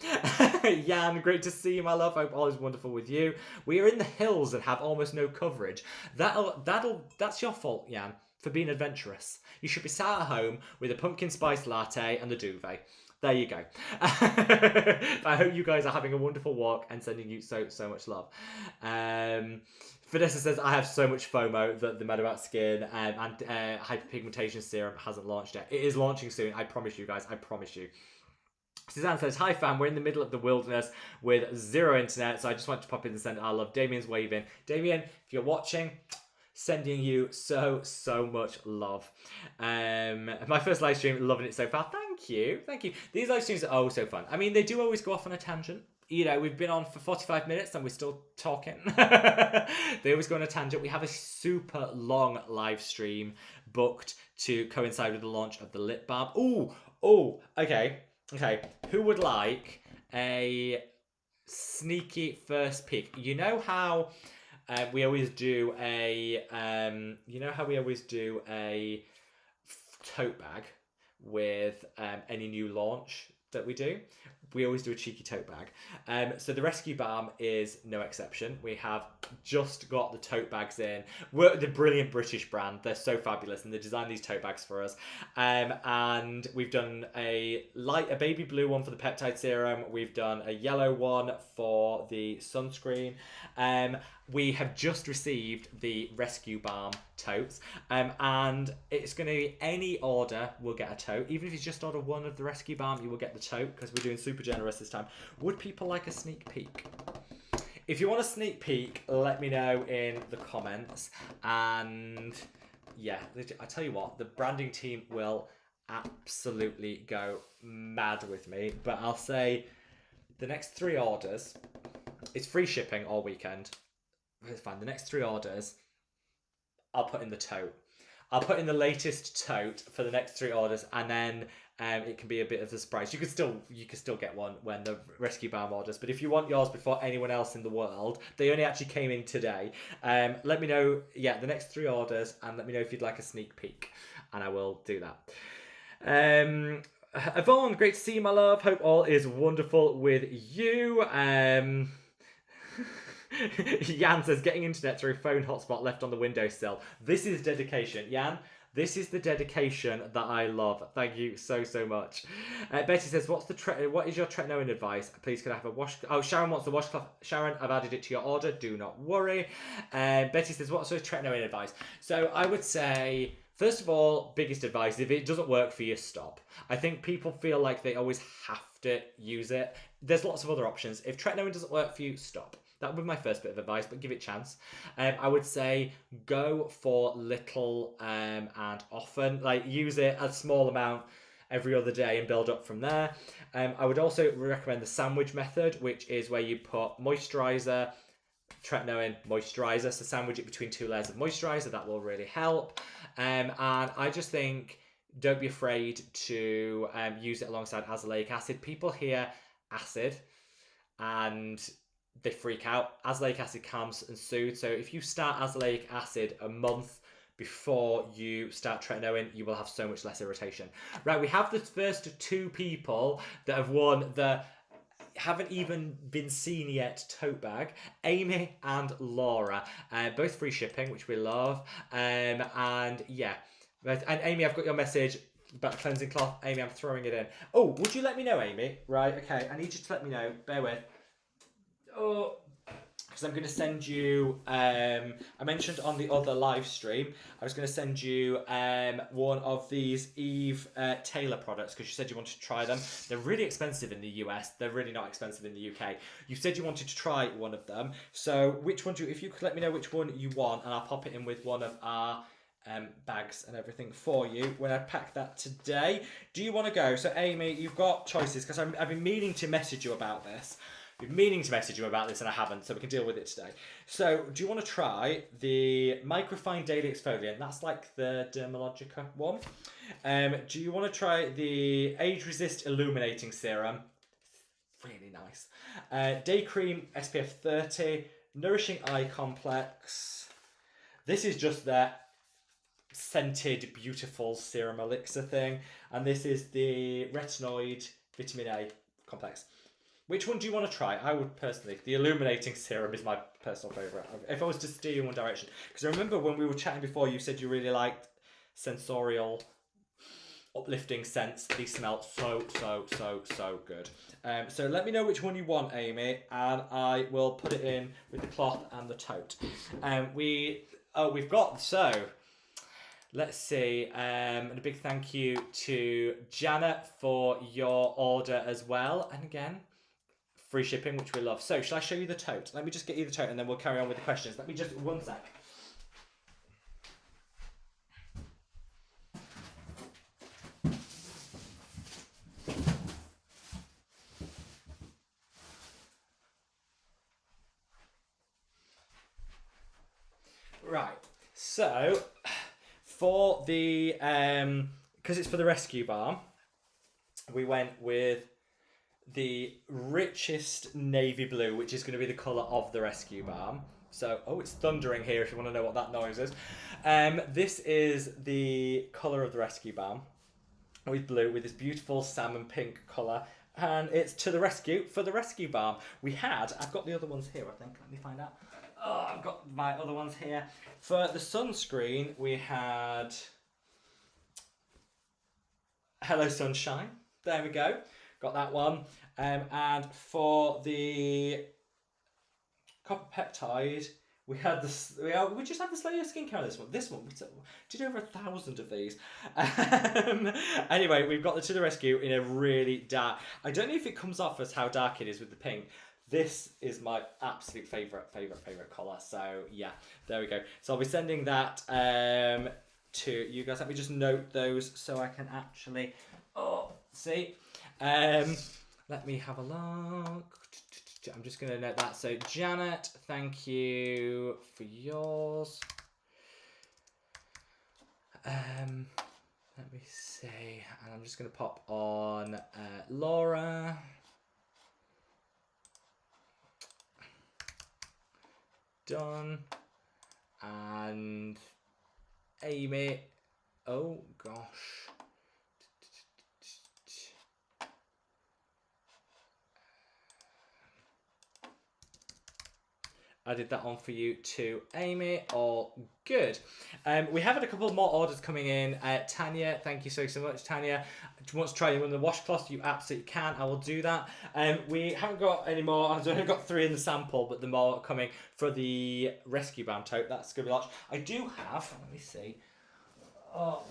Jan, great to see you, my love. Hope all is wonderful with you. We are in the hills and have almost no coverage. That's your fault, Jan, for being adventurous. You should be sat at home with a pumpkin spice latte and the duvet. There you go. I hope you guys are having a wonderful walk and sending you so much love. Vanessa says, I have so much FOMO that the madaboutskin and hyperpigmentation serum hasn't launched yet. It is launching soon. I promise you guys. I promise you. Suzanne says, hi fam, we're in the middle of the wilderness with zero internet, so I just want to pop in and send our love. Damien's waving. Damien, if you're watching, sending you so much love. My first live stream, loving it so far. Thank you. These live streams are always so fun. I mean, they do always go off on a tangent. You know, we've been on for 45 minutes and we're still talking. They always go on a tangent. We have a super long live stream booked to coincide with the launch of the lip balm. Okay. Who would like a sneaky first peek? You know how we always do a tote bag with any new launch that we do. We always do a cheeky tote bag. So the Rescue Balm is no exception. We have just got the tote bags in. We're the brilliant British brand. They're so fabulous, and they designed these tote bags for us. And we've done a baby blue one for the peptide serum. We've done a yellow one for the sunscreen. We have just received the Rescue Balm totes, and it's going to be any order will get a tote. Even if you just order one of the Rescue Balm, you will get the tote because we're doing super generous this time. Would people like a sneak peek? If you want a sneak peek, let me know in the comments. And yeah, I tell you what, the branding team will absolutely go mad with me. But I'll say the next 3 orders, it's free shipping all weekend. It's fine. The next 3 orders, I'll put in the tote. I'll put in the latest tote for the next 3 orders, and then it can be a bit of a surprise. You could still get one when the Rescue Balm orders, but if you want yours before anyone else in the world, they only actually came in today. Let me know, the next 3 orders, and let me know if you'd like a sneak peek, and I will do that. Yvonne, great to see you, my love. Hope all is wonderful with you. Jan says, getting internet through phone hotspot left on the windowsill. This is dedication. Jan, This is the dedication that I love. Thank you so, so much. Betty says, what is your tretinoin advice? Please could I have a wash... Oh, Sharon wants the washcloth. Sharon, I've added it to your order. Do not worry. Betty says, what's your tretinoin advice? So I would say, first of all, biggest advice, if it doesn't work for you, stop. I think people feel like they always have to use it. There's lots of other options. If tretinoin doesn't work for you, stop. That would be my first bit of advice, but give it a chance. I would say go for little and often. Like, use it a small amount every other day and build up from there. I would also recommend the sandwich method, which is where you put moisturizer, tretinoin, moisturizer. So sandwich it between 2 layers of moisturizer. That will really help. And I just think don't be afraid to use it alongside azelaic acid. People hear acid and they freak out. Azelaic acid calms and soothes. So if you start azelaic acid a month before you start tretinoin, you will have so much less irritation. Right, we have the first 2 people that have won the haven't even been seen yet tote bag, Amy and Laura. Both free shipping, which we love. And yeah, and Amy, I've got your message about the cleansing cloth. Amy, I'm throwing it in. Oh, would you let me know, Amy? Right, okay, I need you to let me know. Bear with. Oh, because I'm going to send you, I mentioned on the other live stream, I was going to send you one of these Eve Taylor products because you said you wanted to try them. They're really expensive in the US. They're really not expensive in the UK. You said you wanted to try one of them. So which one if you could let me know which one you want, and I'll pop it in with one of our bags and everything for you when I pack that today. Do you want to go? So Amy, you've got choices because I've been meaning to message you about this. I've been meaning to message you about this and I haven't, so we can deal with it today. So, do you want to try the Microfine Daily Exfoliant? That's like the Dermalogica one. Do you want to try the Age Resist Illuminating Serum? Really nice. Day Cream SPF 30. Nourishing Eye Complex. This is just their scented, beautiful serum elixir thing. And this is the Retinoid Vitamin A Complex. Which one do you want to try? I would personally, the illuminating serum is my personal favourite. If I was to steer you in one direction. Because I remember when we were chatting before, you said you really liked sensorial, uplifting scents. These smell so, so, so, so good. So let me know which one you want, Amy, and I will put it in with the cloth and the tote. We've got, so... Let's see, and a big thank you to Janet for your order as well. And again, free shipping, which we love. So, shall I show you the tote? Let me just get you the tote and then we'll carry on with the questions. Let me just, one sec. Right, so... For the, because it's for the rescue balm, we went with the richest navy blue, which is going to be the colour of the rescue balm. So, oh, it's thundering here if you want to know what that noise is. This is the colour of the rescue balm with blue, with this beautiful salmon pink colour. And it's to the rescue for the rescue balm. I've got the other ones here, I think. Let me find out. Oh, I've got my other ones here. For the sunscreen, we had Hello Sunshine. There we go. Got that one. And for the copper peptide, we had we just had the Slayer skincare. This one we did over 1,000 of these. Anyway, we've got the To the Rescue in a really dark. I don't know if it comes off as how dark it is with the pink. This is my absolute favourite colour. So yeah, there we go. So I'll be sending that to you guys. Let me just note those so I can actually see. Let me have a look. I'm just going to note that. So Janet, thank you for yours. Let me see. And I'm just going to pop on Laura. Done. And Amy. Oh gosh. Added that on for you too, Amy. All good. We have had a couple more orders coming in. Tanya, thank you so much, Tanya. Do you want to try them on the washcloth? You absolutely can. I will do that. We haven't got any more. I've only got 3 in the sample, but the more coming for the rescue band tote. That's going to be large. I do have, let me see. Oh.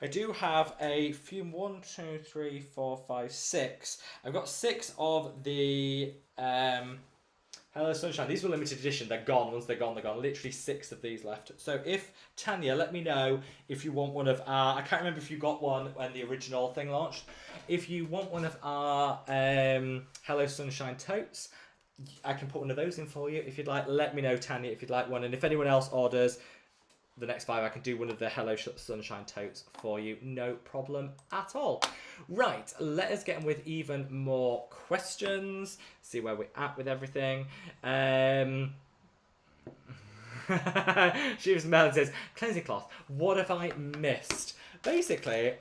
I do have a few, 1, 2, 3, 4, 5, 6. I've got 6 of the Hello Sunshine. These were limited edition. They're gone. Once they're gone, they're gone. Literally 6 of these left. So if, Tanya, let me know if you want one of our, I can't remember if you got one when the original thing launched. If you want one of our Hello Sunshine totes, I can put one of those in for you. If you'd like, let me know, Tanya, if you'd like one. And if anyone else orders the next 5, I can do one of the Hello Sunshine totes for you. No problem at all. Right, let us get on with even more questions. See where we're at with everything. She was Melon says, cleansing cloth, what have I missed? Basically,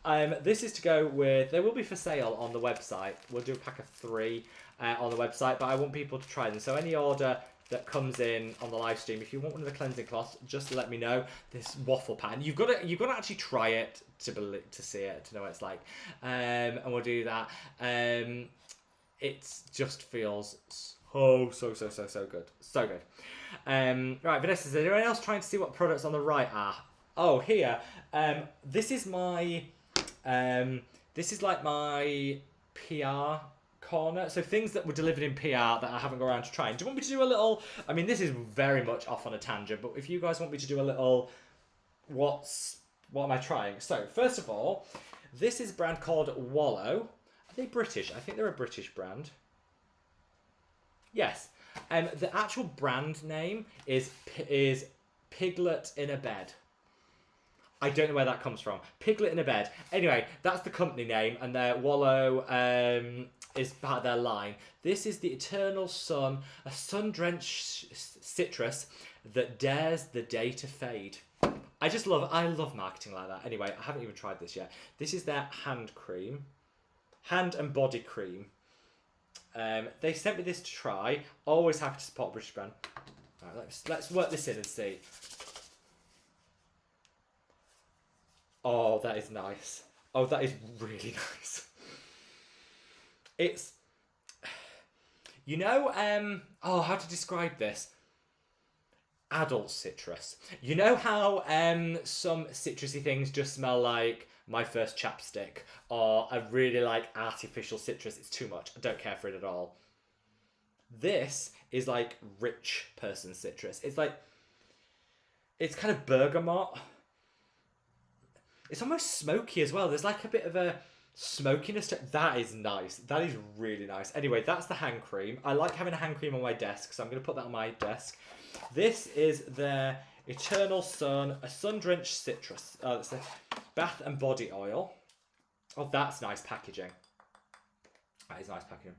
this is to go with, they will be for sale on the website. We'll do a pack of 3 on the website, but I want people to try them. So any order that comes in on the live stream, if you want one of the cleansing cloths, just let me know. This waffle pan, you've got to actually try it to see it, to know what it's like, and we'll do that. It just feels so good, so good. Right, Vanessa, is anyone else trying to see what products on the right are? Oh, here. This is my this is like my PR corner, so things that were delivered in PR that I haven't got around to trying. Do you want me to do a little, I mean, this is very much off on a tangent, but if you guys want me to do a little, what am I trying? So first of all, this is a brand called Wallow. Are they British? I think they're a British brand. Yes. The actual brand name is Piglet in a Bed. I don't know where that comes from. Piglet in a Bed. Anyway, that's the company name, and their Wallow is part of their line. This is the Eternal Sun, a sun-drenched citrus that dares the day to fade. I love marketing like that. Anyway, I haven't even tried this yet. This is their hand cream. Hand and body cream. They sent me this to try. Always happy to support British brand. Right, let's work this in and see. Oh, that is nice. Oh, that is really nice. It's, you know, oh, how to describe this? Adult citrus. You know how some citrusy things just smell like my first chapstick, or I really like artificial citrus. It's too much. I don't care for it at all. This is like rich person citrus. It's like, it's kind of bergamot. It's almost smoky as well. There's like a bit of a smokiness to it. That is nice. That is really nice. Anyway, that's the hand cream. I like having a hand cream on my desk, so I'm going to put that on my desk. This is their Eternal Sun, a sun-drenched citrus. It's a bath and body oil. Oh, that's nice packaging. That is nice packaging.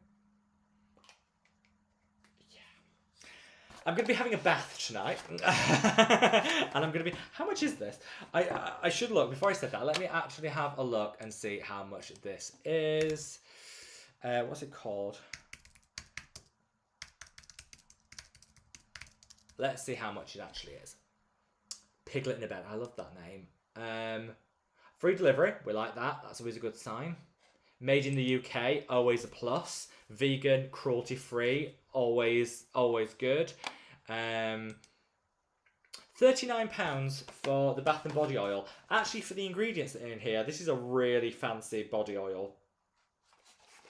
I'm going to be having a bath tonight, and I'm going to be, how much is this? I should look, before I said that, let me actually have a look and see how much this is. What's it called? Let's see how much it actually is. Piglet in a Bed, I love that name. Free delivery, we like that, that's always a good sign. Made in the UK, always a plus. Vegan, cruelty-free, always good. £39 for the bath and body oil. Actually, for the ingredients that are in here, this is a really fancy body oil.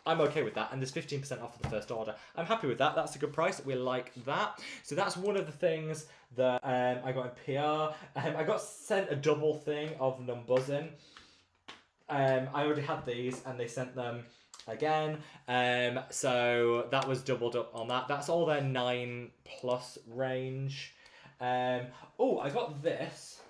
I'm okay with that, and there's 15% off for the first order. I'm happy with that. That's a good price. We like that. So that's one of the things that I got in PR. I got sent a double thing of Numbuzzin. I already had these, and they sent them again. So that was doubled up on that. That's all their 9+ range. Oh, I got this.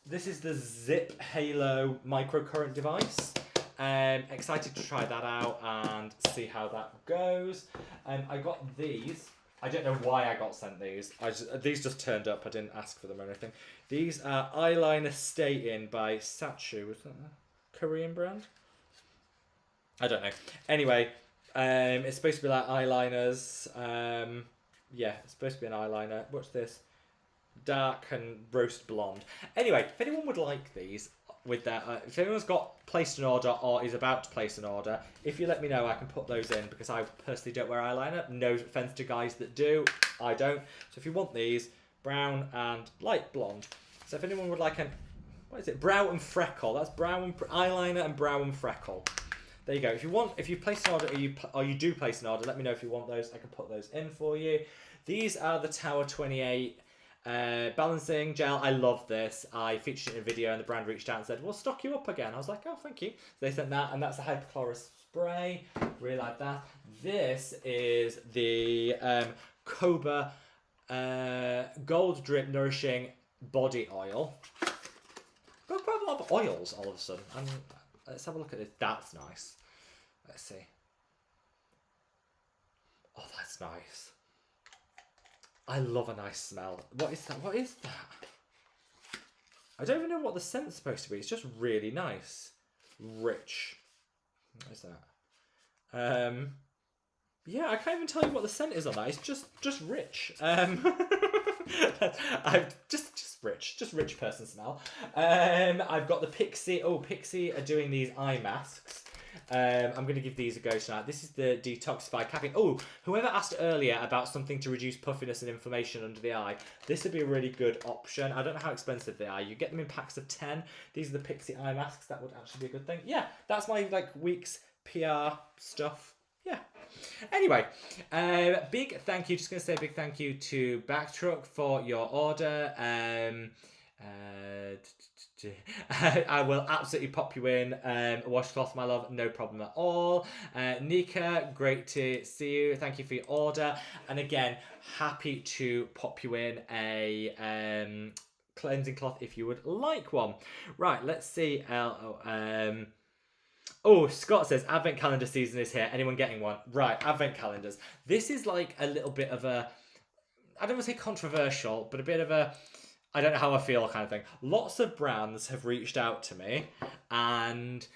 This is the Zip Halo microcurrent device. Excited to try that out and see how that goes. I got these. I don't know why I got sent these. These just turned up. I didn't ask for them or anything. These are eyeliner Stay-In by Satchu. Was that a Korean brand? I don't know. Anyway, It's supposed to be like eyeliners. Yeah, it's supposed to be an eyeliner. What's this? Dark and roast blonde. Anyway, if anyone would like these with their, if anyone's got placed an order or is about to place an order, if you let me know, I can put those in because I personally don't wear eyeliner. No offense to guys that do, I don't. So if you want these, brown and light blonde. So if anyone would like an, what is it? Brow and freckle. That's brow and eyeliner and brow and freckle. There you go. If you place an order or you do place an order, let me know if you want those. I can put those in for you. These are the Tower 28 balancing gel. I love this. I featured it in a video and the brand reached out and said, we'll stock you up again. I was like, oh, thank you. So they sent that, and that's the hypochlorous spray. Really like that. This is the Cobra Gold Drip Nourishing Body Oil. Got quite a lot of oils all of a sudden. Let's have a look at this. That's nice. Let's see. Oh, that's nice. I love a nice smell. What is that? What is that? I don't even know what the scent's supposed to be. It's just really nice. Rich. What is that? Yeah, I can't even tell you what the scent is on that. It's just rich. I'm just rich. Just rich person smell. I've got the Pixie. Oh, Pixie are doing these eye masks. I'm going to give these a go tonight. This is the Detoxify Caffeine. Oh, whoever asked earlier about something to reduce puffiness and inflammation under the eye, this would be a really good option. I don't know how expensive they are. You get them in packs of 10. These are the Pixie eye masks. That would actually be a good thing. Yeah, that's my week's PR stuff. Yeah. Anyway, big thank you. Just going to say a big thank you to Backtruck for your order. I will absolutely pop you in a washcloth, my love, no problem at all. Nika, great to see you. Thank you for your order. And again, happy to pop you in a cleansing cloth if you would like one. Right, let's see. Oh, Scott says Advent calendar season is here. Anyone getting one? Right, Advent calendars. This is like a little bit of a, I don't want to say controversial, but a bit of a, I don't know how I feel kind of thing. Lots of brands have reached out to me and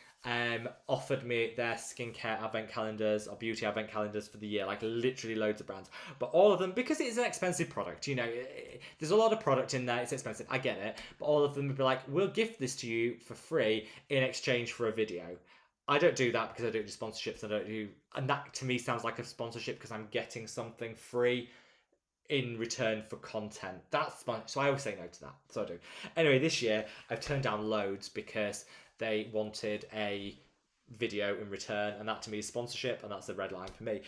offered me their skincare advent calendars or beauty advent calendars for the year, like literally loads of brands. But all of them, because it's an expensive product, you know, there's a lot of product in there, it's expensive, I get it. But all of them would be like, we'll gift this to you for free in exchange for a video. I don't do that because I don't do sponsorships. And that to me sounds like a sponsorship because I'm getting something free in return for content. That's fine. So I always say no to that. So I do. Anyway, this year I've turned down loads because they wanted a video in return, and that to me is sponsorship, and that's the red line for me.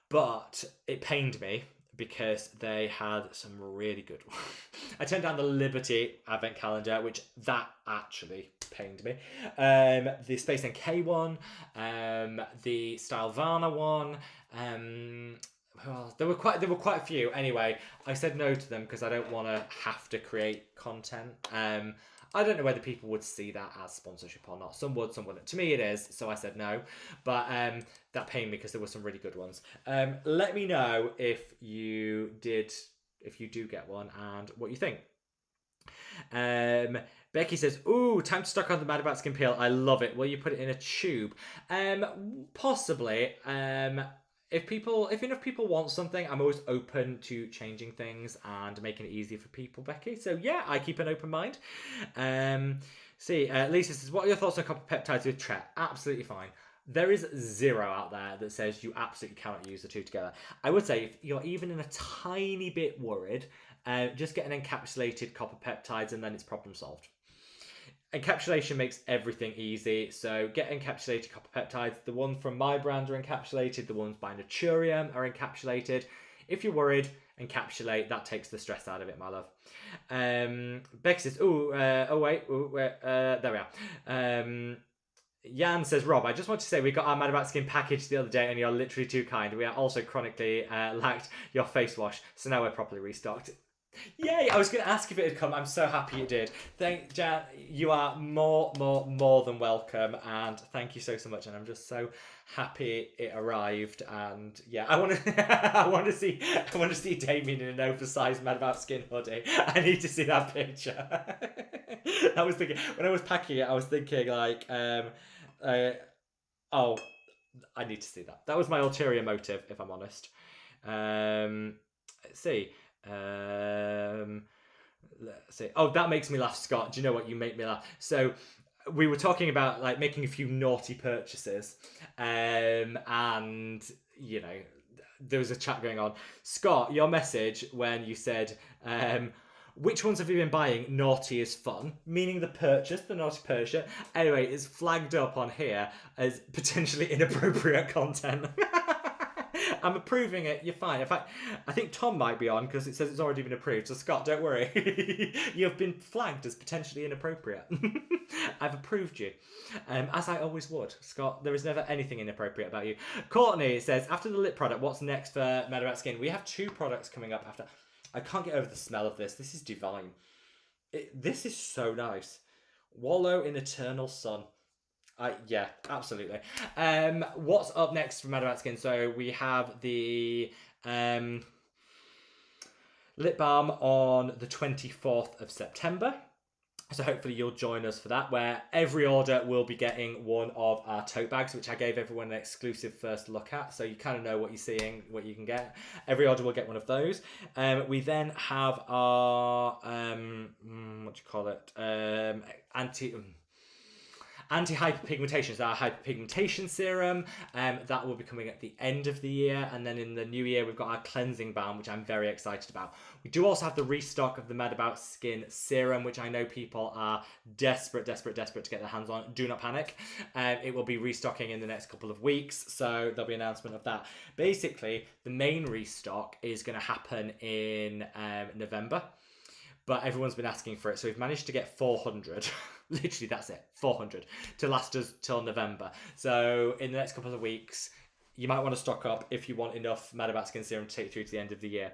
But it pained me because they had some really good ones. I turned down the Liberty Advent Calendar, which that actually pained me. The Space NK one, the Stylevana one, well, there were quite a few. Anyway, I said no to them because I don't want to have to create content. I don't know whether people would see that as sponsorship or not. Some would, some wouldn't. To me, it is, so I said no. But that pained me because there were some really good ones. Let me know if you do get one and what you think. Becky says, ooh, time to stock on the madaboutskin peel. I love it. Will you put it in a tube? Possibly. If enough people want something, I'm always open to changing things and making it easier for people, Becky. So yeah, I keep an open mind. Lisa says, what are your thoughts on copper peptides with Tret? Absolutely fine. There is zero out there that says you absolutely cannot use the two together. I would say if you're even in a tiny bit worried, just get an encapsulated copper peptides and then it's problem solved. Encapsulation makes everything easy, so get encapsulated copper peptides. The ones from my brand are encapsulated, the ones by Naturium are encapsulated. If you're worried, encapsulate, that takes the stress out of it, my love. Beck says, there we are. Jan says, Rob, I just want to say we got our Mad About Skin package the other day and you're literally too kind. We are also chronically lacked your face wash, so now we're properly restocked. Yay! I was going to ask if it had come. I'm so happy it did. Jan, you are more than welcome, and thank you so much. And I'm just so happy it arrived. And yeah, I want to see Damien in an oversized Mad About Skin hoodie. I need to see that picture. I was thinking when I was packing it, I was thinking like, I need to see that. That was my ulterior motive, if I'm honest. Let's see. Let's see. Oh, that makes me laugh, Scott. Do you know what? You make me laugh. So we were talking about like making a few naughty purchases, and you know, there was a chat going on. Scott, your message when you said, which ones have you been buying? Naughty is fun, meaning the purchase, the naughty purchase. Anyway, it's flagged up on here as potentially inappropriate content. I'm approving it. You're fine. In fact, I think Tom might be on because it says it's already been approved. So Scott, don't worry. You've been flagged as potentially inappropriate. I've approved you, as I always would. Scott, there is never anything inappropriate about you. Courtney says, after the lip product, what's next for madaboutskin? We have 2 products coming up after. I can't get over the smell of this. This is divine. This is so nice. Wallow in eternal sun. Yeah, absolutely. What's up next for madaboutskin? So we have the lip balm on the 24th of September. So hopefully you'll join us for that, where every order will be getting one of our tote bags, which I gave everyone an exclusive first look at. So you kind of know what you're seeing, what you can get. Every order will get one of those. We then have our, what do you call it? Anti-hyperpigmentation, so our hyperpigmentation serum, that will be coming at the end of the year, and then in the new year we've got our cleansing balm, which I'm very excited about. We do also have the restock of the madaboutskin serum, which I know people are desperate to get their hands on. Do not panic. It will be restocking in the next couple of weeks, so there'll be an announcement of that. Basically, the main restock is going to happen in November, but everyone's been asking for it, so we've managed to get 400. Literally, that's it, 400 to last us till November. So in the next couple of weeks, you might want to stock up if you want enough madaboutskin serum to take through to the end of the year.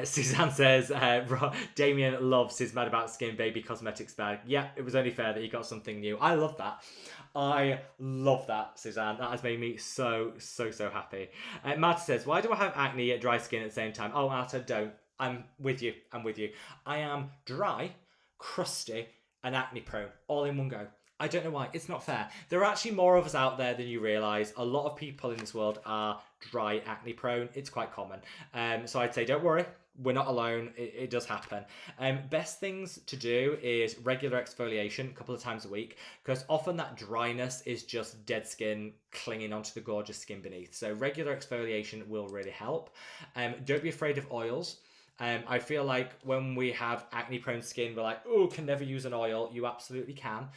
Suzanne says, Damien loves his madaboutskin baby cosmetics bag. Yeah, it was only fair that he got something new. I love that. I love that, Suzanne. That has made me so happy. Marta says, why do I have acne yet dry skin at the same time? Oh, Marta, don't. I'm with you. I am dry, crusty, and acne prone all in one go. I don't know why. It's not fair. There are actually more of us out there than you realise. A lot of people in this world are dry acne prone. It's quite common. So I'd say don't worry. We're not alone. It does happen. Best things to do is regular exfoliation a couple of times a week, because often that dryness is just dead skin clinging onto the gorgeous skin beneath. So regular exfoliation will really help. Don't be afraid of oils. I feel like when we have acne prone skin, we're like, oh, can never use an oil. You absolutely can.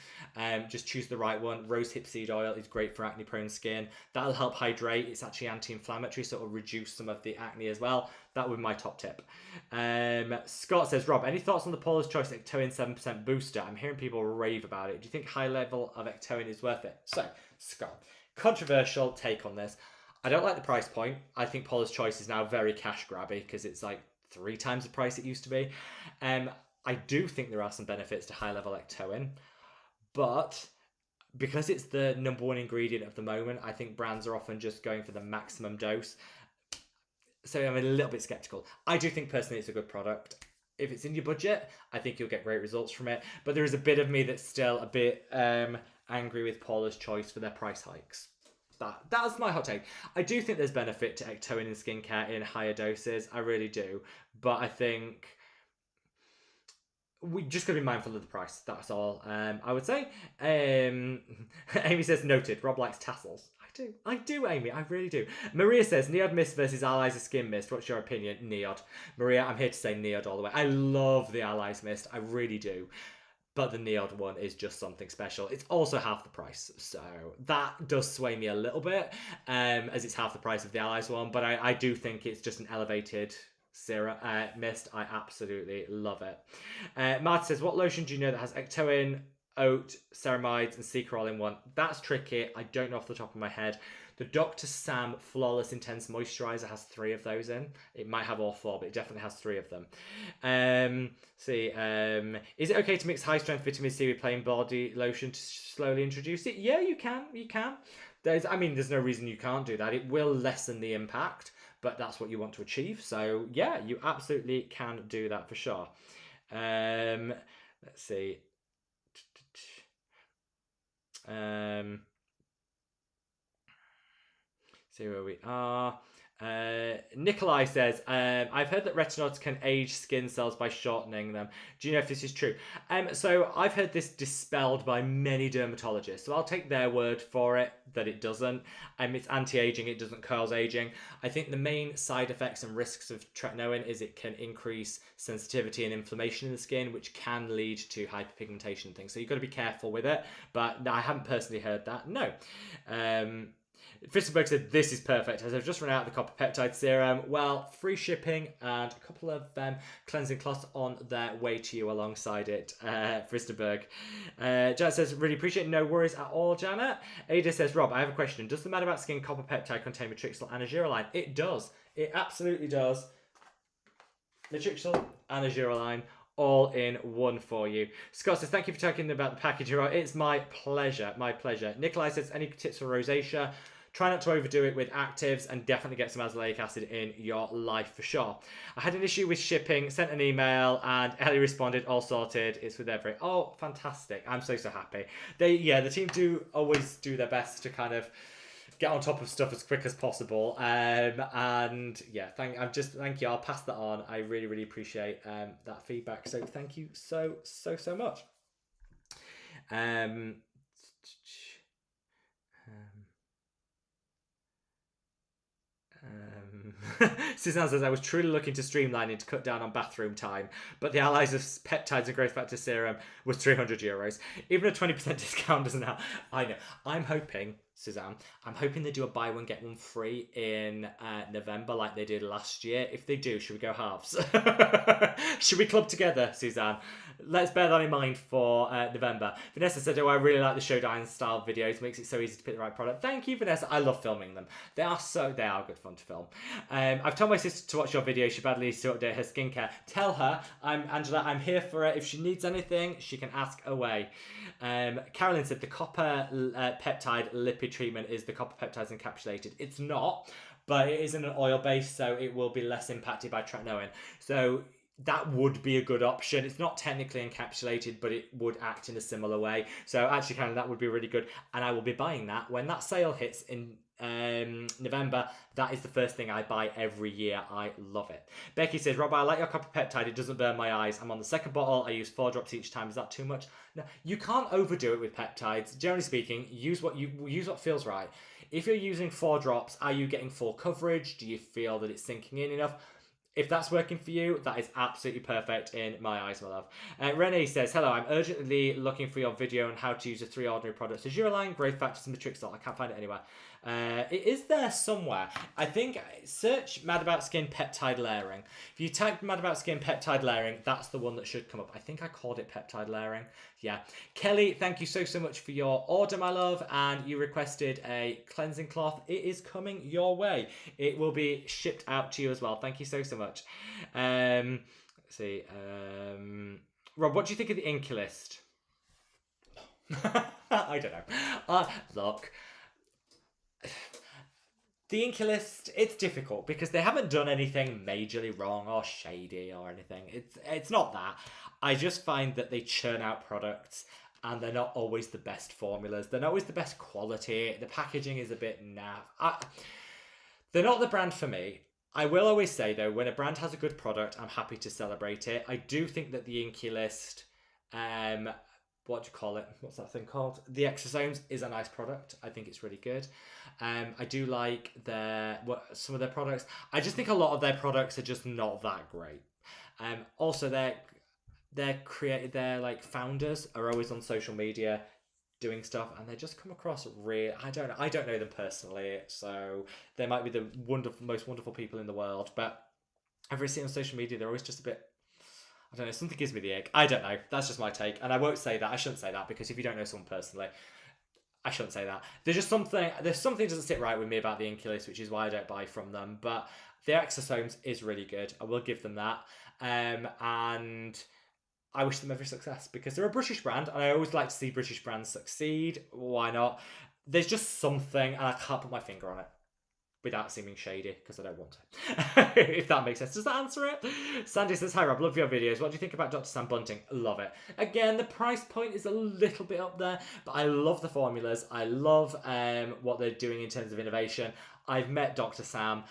Just choose the right one. Rosehip seed oil is great for acne prone skin. That'll help hydrate. It's actually anti-inflammatory, so it'll reduce some of the acne as well. That would be my top tip. Scott says, Rob, any thoughts on the Paula's Choice Ectoin 7% booster? I'm hearing people rave about it. Do you think high level of Ectoin is worth it? So, Scott, controversial take on this. I don't like the price point. I think Paula's Choice is now very cash grabby because it's like 3 times the price it used to be. I do think there are some benefits to high level Ectoin, but because it's the number 1 ingredient of the moment, I think brands are often just going for the maximum dose. So I'm a little bit skeptical. I do think personally it's a good product. If it's in your budget, I think you'll get great results from it. But there is a bit of me that's still a bit angry with Paula's Choice for their price hikes. That's my hot take. I do think there's benefit to Ectoin in skincare in higher doses. I really do. But I think we just got to be mindful of the price. That's all I would say. Amy says, noted. Rob likes tassels. I do, Amy. I really do. Maria says, Neod Mist versus Allies Skin Mist. What's your opinion? Neod. Maria, I'm here to say Neod all the way. I love the Allies Mist. I really do. But the Neod one is just something special. It's also half the price, so that does sway me a little bit, as it's half the price of the Allies one. But I do think it's just an elevated serum mist. I absolutely love it. Marta says, what lotion do you know that has Ectoin, oat, ceramides, and Secret all in one? That's tricky. I don't know off the top of my head. The Dr. Sam Flawless Intense Moisturizer has 3 of those in. It might have all 4, but it definitely has 3 of them. Is it okay to mix high-strength vitamin C with plain body lotion to slowly introduce it? Yeah, you can. There's no reason you can't do that. It will lessen the impact, but that's what you want to achieve. So, yeah, you absolutely can do that for sure. Let's see. See where we are. Nikolai says, I've heard that retinoids can age skin cells by shortening them. Do you know if this is true? So I've heard this dispelled by many dermatologists. So I'll take their word for it that it doesn't. It's anti-aging, it doesn't cause aging. I think the main side effects and risks of tretinoin is it can increase sensitivity and inflammation in the skin, which can lead to hyperpigmentation and things. So you've got to be careful with it. But I haven't personally heard that. No. Fisterberg said, this is perfect, as I've just run out of the copper peptide serum. Well, free shipping and a couple of cleansing cloths on their way to you alongside it, Fisterberg. Janet says, really appreciate it. No worries at all, Janet. Ada says, Rob, I have a question. Does the madaboutskin copper peptide contain matrixyl and azurine? It does. It absolutely does. Matrixyl and azurine, all in one for you. Scott says, thank you for talking about the packaging. It's my pleasure, my pleasure. Nikolai says, any tips for rosacea? Try not to overdo it with actives and definitely get some azelaic acid in your life for sure. I had an issue with shipping, sent an email, and Ellie responded, all sorted. It's with every. Oh, fantastic. I'm so happy. The team do always do their best to kind of get on top of stuff as quick as possible. And yeah, thank you. I'll pass that on. I really appreciate that feedback. So thank you so much. Suzanne says, I was truly looking to streamlining to cut down on bathroom time, but the allies of peptides and growth factor serum was €300. Even a 20% discount doesn't help. I know. I'm hoping, Suzanne, they do a buy one get one free in November like they did last year. If they do, should we go halves? Should we club together, Suzanne? Let's bear that in mind for November. Vanessa said, oh, I really like the showdown style videos. Makes it so easy to pick the right product. Thank you, Vanessa. I love filming them. They are good fun to film. I've told my sister to watch your video. She badly needs to update her skincare. Tell her, Angela, I'm here for her. If she needs anything, she can ask away. Carolyn said, the copper peptide lipid treatment is the copper peptides encapsulated. It's not, but it is in an oil base, so it will be less impacted by tretinoin. So that would be a good option. It's not technically encapsulated, but it would act in a similar way. So actually, Karen, that would be really good. And I will be buying that when that sale hits in November. That is the first thing I buy every year. I love it. Becky says, Rob, I like your copper peptide. It doesn't burn my eyes. I'm on the second bottle. I use 4 drops each time. Is that too much? No, you can't overdo it with peptides. Generally speaking, use what feels right. If you're using 4 drops, are you getting full coverage? Do you feel that it's sinking in enough? If that's working for you, that is absolutely perfect in my eyes, my love. Renee says, hello, I'm urgently looking for your video on how to use the 3 ordinary products. Azurine, growth factors, and matrixyl. I can't find it anywhere. It is there somewhere. I think, search madaboutskin peptide layering. If you type madaboutskin peptide layering, that's the one that should come up. I think I called it peptide layering. Yeah. Kelly, thank you so much for your order, my love. And you requested a cleansing cloth. It is coming your way. It will be shipped out to you as well. Thank you so much. Let's see. Rob, what do you think of the Inky list? I don't know. Look. The Inky list, it's difficult because they haven't done anything majorly wrong or shady or anything. It's not that. I just find that they churn out products and they're not always the best formulas. They're not always the best quality. The packaging is a bit naff. They're not the brand for me. I will always say, though, when a brand has a good product, I'm happy to celebrate it. I do think that the Inky list, what do you call it? What's that thing called? The Exosomes is a nice product. I think it's really good. I do like some of their products. I just think a lot of their products are just not that great. Also, their like founders are always on social media doing stuff, and they just come across real. I don't know them personally, so they might be the most wonderful people in the world, but every see on social media, they're always just a bit. I don't know, something gives me the ick. I don't know. That's just my take. And I won't say that. I shouldn't say that because if you don't know someone personally, I shouldn't say that. There's something doesn't sit right with me about the Inky list, which is why I don't buy from them. But the Exosomes is really good. I will give them that. And I wish them every success because they're a British brand and I always like to see British brands succeed. Why not? There's just something and I can't put my finger on it. Without seeming shady, because I don't want to. If that makes sense. Does that answer it? Sandy says, hi Rob, love your videos. What do you think about Dr. Sam Bunting? Love it. Again, the price point is a little bit up there, but I love the formulas. I love what they're doing in terms of innovation. I've met Dr. Sam.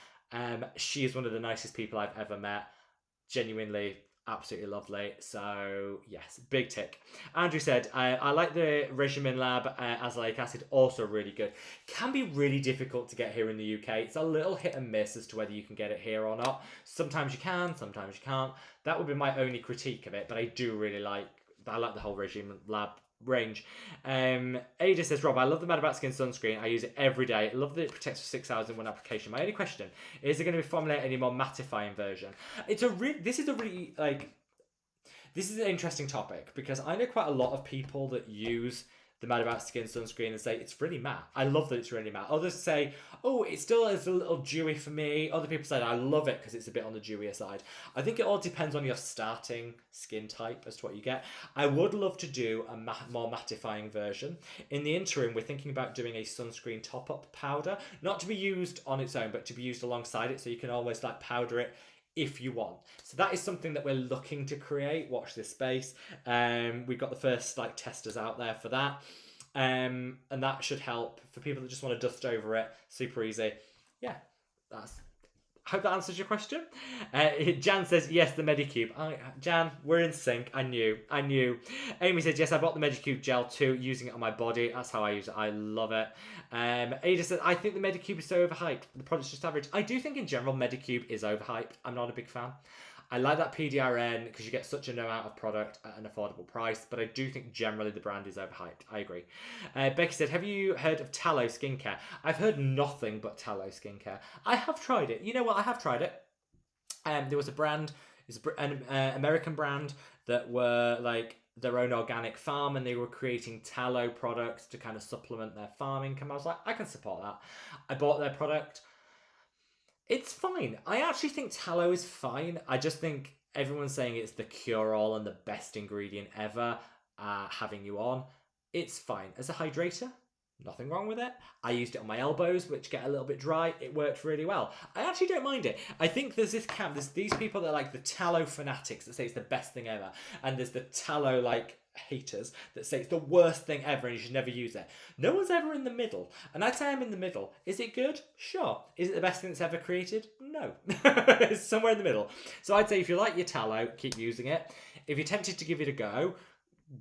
She is one of the nicest people I've ever met. Genuinely, absolutely lovely. So yes, big tick. Andrew said, I like the Regimen Lab azelaic acid, also really good. Can be really difficult to get here in the UK. It's a little hit and miss as to whether you can get it here or not. Sometimes you can, sometimes you can't. That would be my only critique of it, but I like the whole Regimen Lab range. Ada says, Rob, I love the madaboutskin sunscreen. I use it every day. I love that it protects for 6 hours in one application. My only question is, there going to be formulated any more mattifying version? This is an interesting topic, because I know quite a lot of people that use the madaboutskin sunscreen and say it's really matte. I love that it's really matte. Others say, oh, it still is a little dewy for me. Other people say, I love it because it's a bit on the dewier side. I think it all depends on your starting skin type as to what you get. I would love to do a more mattifying version. In the interim, we're thinking about doing a sunscreen top-up powder, not to be used on its own, but to be used alongside it, so you can almost like powder it if you want. So that is something that we're looking to create. Watch this space. We've got the first like testers out there for that. And that should help for people that just want to dust over it. Super easy. Yeah, I hope that answers your question. Jan says, yes, the Medicube. Jan, we're in sync. I knew. Amy says, yes, I bought the Medicube gel too, using it on my body. That's how I use it. I love it. Ada says, I think the Medicube is so overhyped. The product's just average. I do think in general Medicube is overhyped. I'm not a big fan. I like that PDRN because you get such a no amount of product at an affordable price, but I do think generally the brand is overhyped. I agree. Becky said, have you heard of tallow skincare? I've heard nothing but tallow skincare. I have tried it. You know what? I have tried it. There was a brand, an American brand that were like their own organic farm, and they were creating tallow products to kind of supplement their farm income. I was like, I can support that. I bought their product. It's fine. I actually think tallow is fine. I just think everyone's saying it's the cure-all and the best ingredient ever, having you on. It's fine. As a hydrator, nothing wrong with it. I used it on my elbows, which get a little bit dry. It worked really well. I actually don't mind it. I think there's this camp, there's these people that are like the tallow fanatics that say it's the best thing ever. And there's the tallow like haters that say it's the worst thing ever and you should never use it. No one's ever in the middle, and I'd say I'm in the middle. Is it good? Sure. Is it the best thing that's ever created? No. It's somewhere in the middle. So I'd say if you like your tallow, keep using it. If you're tempted to give it a go,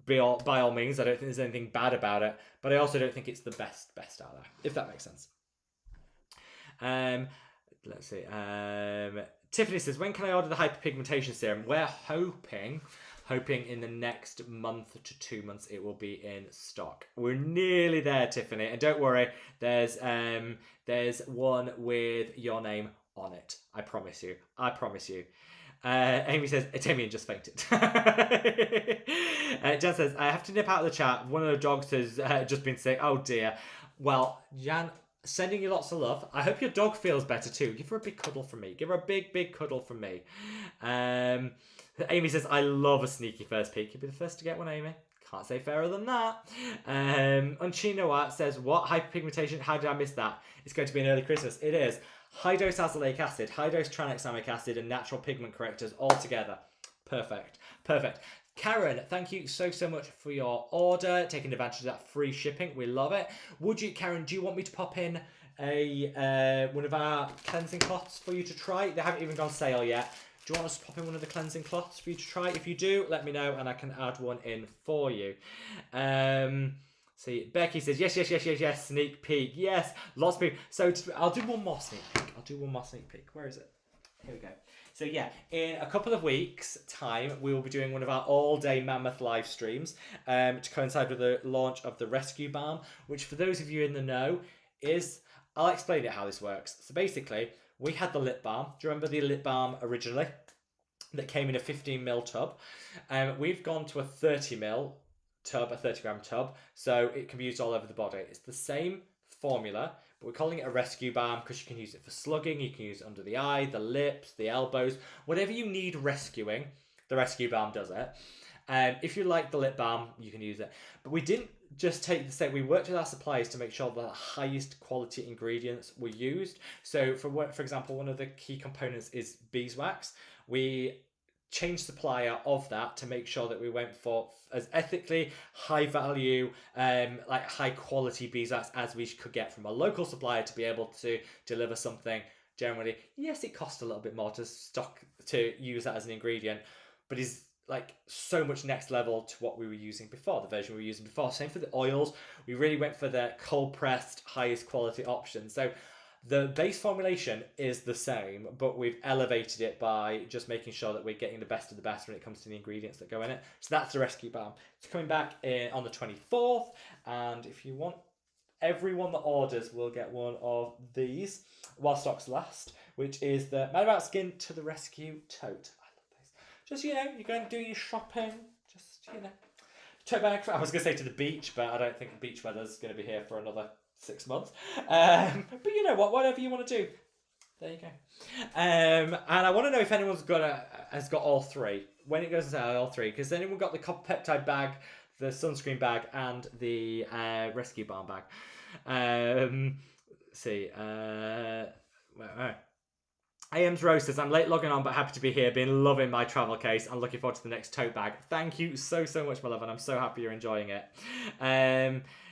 by all means. I don't think there's anything bad about it, but I also don't think it's the best out there, if that makes sense. Let's see. Tiffany says, when can I order the hyperpigmentation serum? We're hoping in the next month to 2 months it will be in stock. We're nearly there, Tiffany, and don't worry, there's one with your name on it. I promise you. Amy says, Damien just fainted. Jan says, I have to nip out of the chat. One of the dogs has just been sick. Oh dear. Well, Jan, sending you lots of love. I hope your dog feels better too. Give her a big cuddle from me. Give her a big cuddle from me. Amy says, I love a sneaky first peek. You'll be the first to get one, Amy. Can't say fairer than that. Unchinoa says, what? Hyperpigmentation? How did I miss that? It's going to be an early Christmas. It is. High dose azelaic acid, high dose tranexamic acid, and natural pigment correctors all together. Perfect. Karen, thank you so much for your order, taking advantage of that free shipping. We love it. Karen, do you want me to pop in one of our cleansing cloths for you to try? They haven't even gone sale yet. Do you want us to pop in one of the cleansing cloths for you to try? If you do, let me know and I can add one in for you. See, Becky says, yes, sneak peek. Yes, lots of people. So I'll do one more sneak peek. Where is it? Here we go. So yeah, in a couple of weeks' time, we will be doing one of our all-day mammoth live streams to coincide with the launch of the Rescue Balm, which for those of you in the know is, I'll explain it how this works. So basically, we had the lip balm. Do you remember the lip balm originally that came in a 15ml tub? We've gone to a 30ml tub, a 30-gram tub, so it can be used all over the body. It's the same formula, but we're calling it a rescue balm because you can use it for slugging, you can use it under the eye, the lips, the elbows, whatever you need rescuing, the rescue balm does it. If you like the lip balm, you can use it. But we didn't just take the same, we worked with our suppliers to make sure that the highest quality ingredients were used. So for example, one of the key components is beeswax. We changed supplier of that to make sure that we went for as ethically high value, like high quality beeswax as we could get from a local supplier to be able to deliver something. Generally, yes, it costs a little bit more to stock to use that as an ingredient, but is like so much next level to what we were using before, the version we were using before. Same for the oils. We really went for the cold pressed, highest quality option. So the base formulation is the same, but we've elevated it by just making sure that we're getting the best of the best when it comes to the ingredients that go in it. So that's the Rescue Balm. It's coming back on the 24th, and if you want, everyone that orders will get one of these while stocks last, which is the madaboutskin to the rescue tote. I love this. Just, you know, you're going to do your shopping, just, you know. Tote bag, I was going to say to the beach, but I don't think beach weather's going to be here for another 6 months. But you know what, whatever you want to do, there you go. And I want to know if anyone's has got all three. When it goes out, all three, because anyone got the copper peptide bag, the sunscreen bag, and the rescue balm bag. Let's see. AM's Rose says, I'm late logging on, but happy to be here. Been loving my travel case. I'm looking forward to the next tote bag. Thank you so much, my love, and I'm so happy you're enjoying it.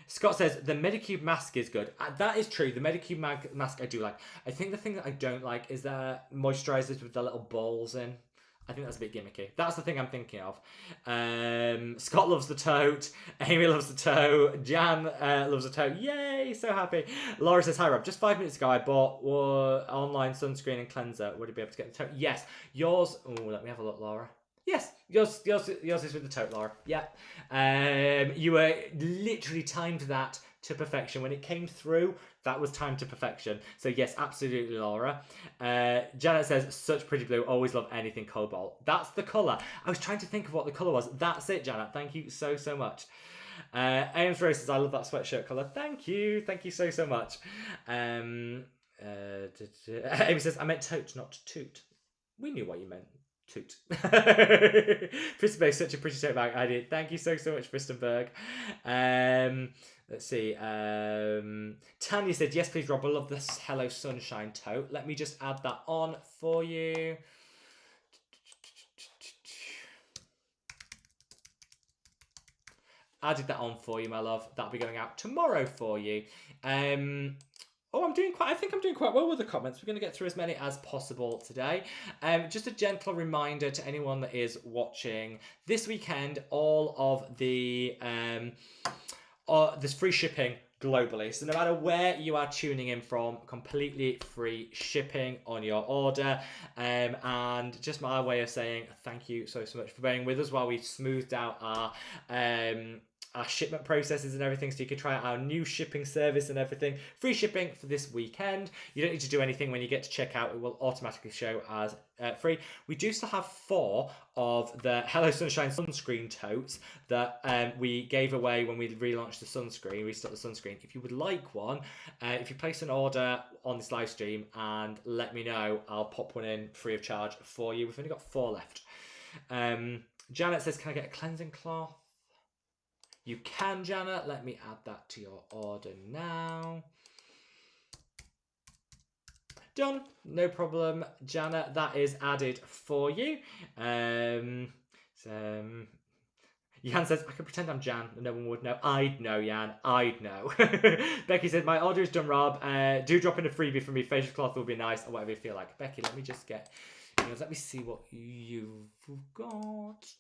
Scott says, the Medicube mask is good. That is true. The Medicube mask I do like. I think the thing that I don't like is the moisturizers with the little balls in. I think that's a bit gimmicky. That's the thing I'm thinking of. Scott loves the tote. Amy loves the tote. Jan loves the tote. Yay, so happy. Laura says, hi Rob, just 5 minutes ago I bought online sunscreen and cleanser. Would you be able to get the tote? Yes. Yours, oh, let me have a look, Laura. Yes, yours is with the tote, Laura. Yeah. You were literally timed that to perfection. When it came through, that was timed to perfection. So yes, absolutely, Laura. Janet says, such pretty blue. Always love anything cobalt. That's the colour. I was trying to think of what the colour was. That's it, Janet. Thank you so much. Ames Rose says, I love that sweatshirt colour. Thank you so much. Amy says, I meant tote, not toot. We knew what you meant. Toot. Fristenberg, such a pretty tote bag. I did. Thank you so much, Fristenberg. Let's see. Tanya said, yes, please, Rob. I love this Hello Sunshine tote. Let me just add that on for you. Added that on for you, my love. That'll be going out tomorrow for you. I think I'm doing quite well with the comments. We're going to get through as many as possible today. Just a gentle reminder to anyone that is watching. This weekend, all of the there's free shipping globally. So no matter where you are tuning in from, completely free shipping on your order. And just my way of saying thank you so much for being with us while we smoothed out our shipment processes and everything, so you can try out our new shipping service and everything. Free shipping for this weekend. You don't need to do anything. When you get to checkout, it will automatically show as free. We do still have 4 of the Hello Sunshine sunscreen totes that we gave away when we relaunched the sunscreen, restarted the sunscreen. If you would like one, if you place an order on this live stream and let me know, I'll pop one in free of charge for you. We've only got 4 left. Janet says, can I get a cleansing cloth? You can, Janet. Let me add that to your order now. Done. No problem, Janet. That is added for you. Jan says, I can pretend I'm Jan. No one would know. I'd know, Jan. I'd know. Becky said, my order is done, Rob. Do drop in a freebie for me. Facial cloth will be nice, or whatever you feel like. Becky, let me just get... let me see what you've got.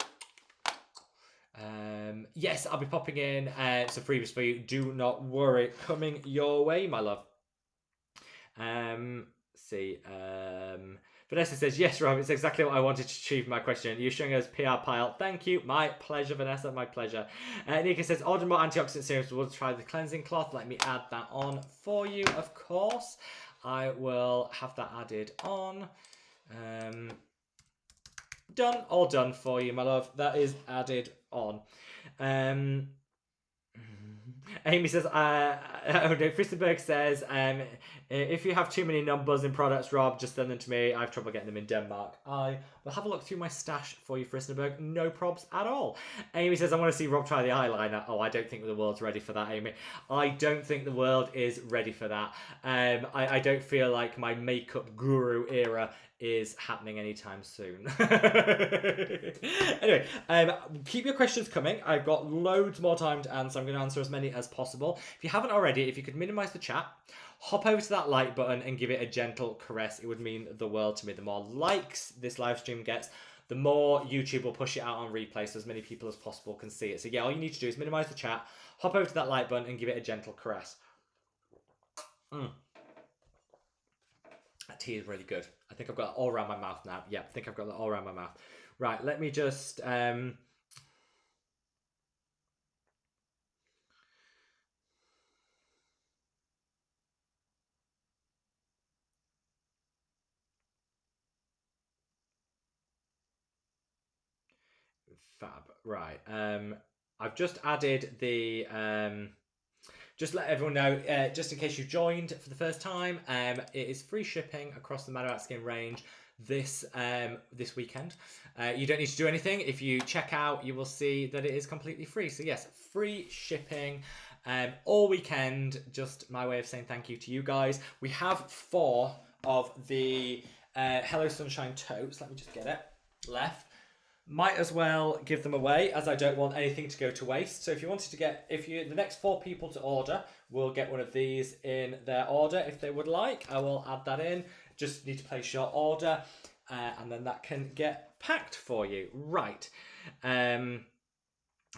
Yes, I'll be popping in some freebies for you. Do not worry. Coming your way, my love. See. Vanessa says, yes, Rob, it's exactly what I wanted to achieve my question. You're showing us PR pile. Thank you. My pleasure, Vanessa. My pleasure. Nika says, order more antioxidant serums. We'll try the cleansing cloth. Let me add that on for you, of course. I will have that added on. Done. All done for you, my love. That is added on. Amy says, Fristenberg says, if you have too many numbers in products, Rob, just send them to me. I have trouble getting them in Denmark. I we'll have a look through my stash for you, Fristenberg. No probs at all. Amy says, I want to see Rob try the eyeliner. Oh, I don't think the world's ready for that, Amy. I don't think the world is ready for that. I don't feel like my makeup guru era is happening anytime soon. Anyway, keep your questions coming. I've got loads more time to answer. I'm going to answer as many as possible. If you haven't already, if you could minimize the chat, hop over to that like button and give it a gentle caress. It would mean the world to me. The more likes this live stream gets, the more YouTube will push it out on replay so as many people as possible can see it. So yeah, all you need to do is minimize the chat, hop over to that like button and give it a gentle caress. That tea is really good. I think I've got it all around my mouth now. Yeah, I think I've got it all around my mouth. Right, let me just... Fab. Right. I've just added the... just let everyone know, just in case you joined for the first time, it is free shipping across the madaboutskin range this weekend. You don't need to do anything. If you check out, you will see that it is completely free. So yes, free shipping all weekend. Just my way of saying thank you to you guys. We have 4 of the Hello Sunshine totes. Let me just get it left. Might as well give them away, as I don't want anything to go to waste. So if you wanted to get, the next 4 people to order will get one of these in their order if they would like. I will add that in. Just need to place your order, and then that can get packed for you. Right. Let's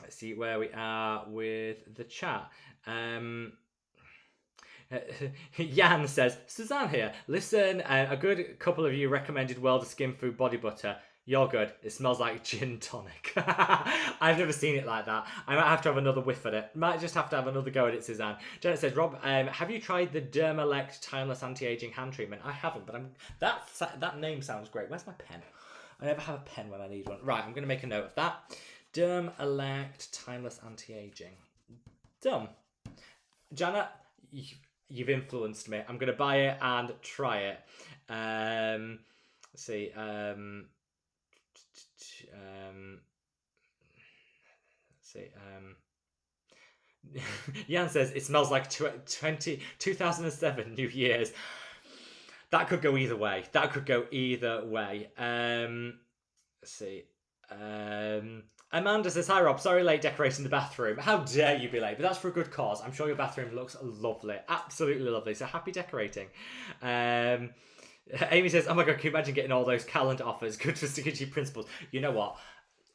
see where we are with the chat. Jan says, Suzanne here. Listen, a good couple of you recommended World of Skin Food body butter. You're good. It smells like gin tonic. I've never seen it like that. I might have to have another whiff at it. Might just have to have another go at it, Suzanne. Janet says, Rob, have you tried the Dermalect Timeless Anti-Aging Hand Treatment? I haven't, but that name sounds great. Where's my pen? I never have a pen when I need one. Right, I'm going to make a note of that. Dermalect Timeless Anti-Aging. Dumb. Janet, you've influenced me. I'm going to buy it and try it. Let's see. Let's see. Jan says it smells like 2007 New Year's. That could go either way. That could go either way. Let's see. Amanda says, hi Rob, sorry late decorating the bathroom. How dare you be late? But that's for a good cause. I'm sure your bathroom looks lovely. Absolutely lovely. So happy decorating. Amy says, oh my god, can you imagine getting all those calendar offers? Good for sticking to your principles. You know what?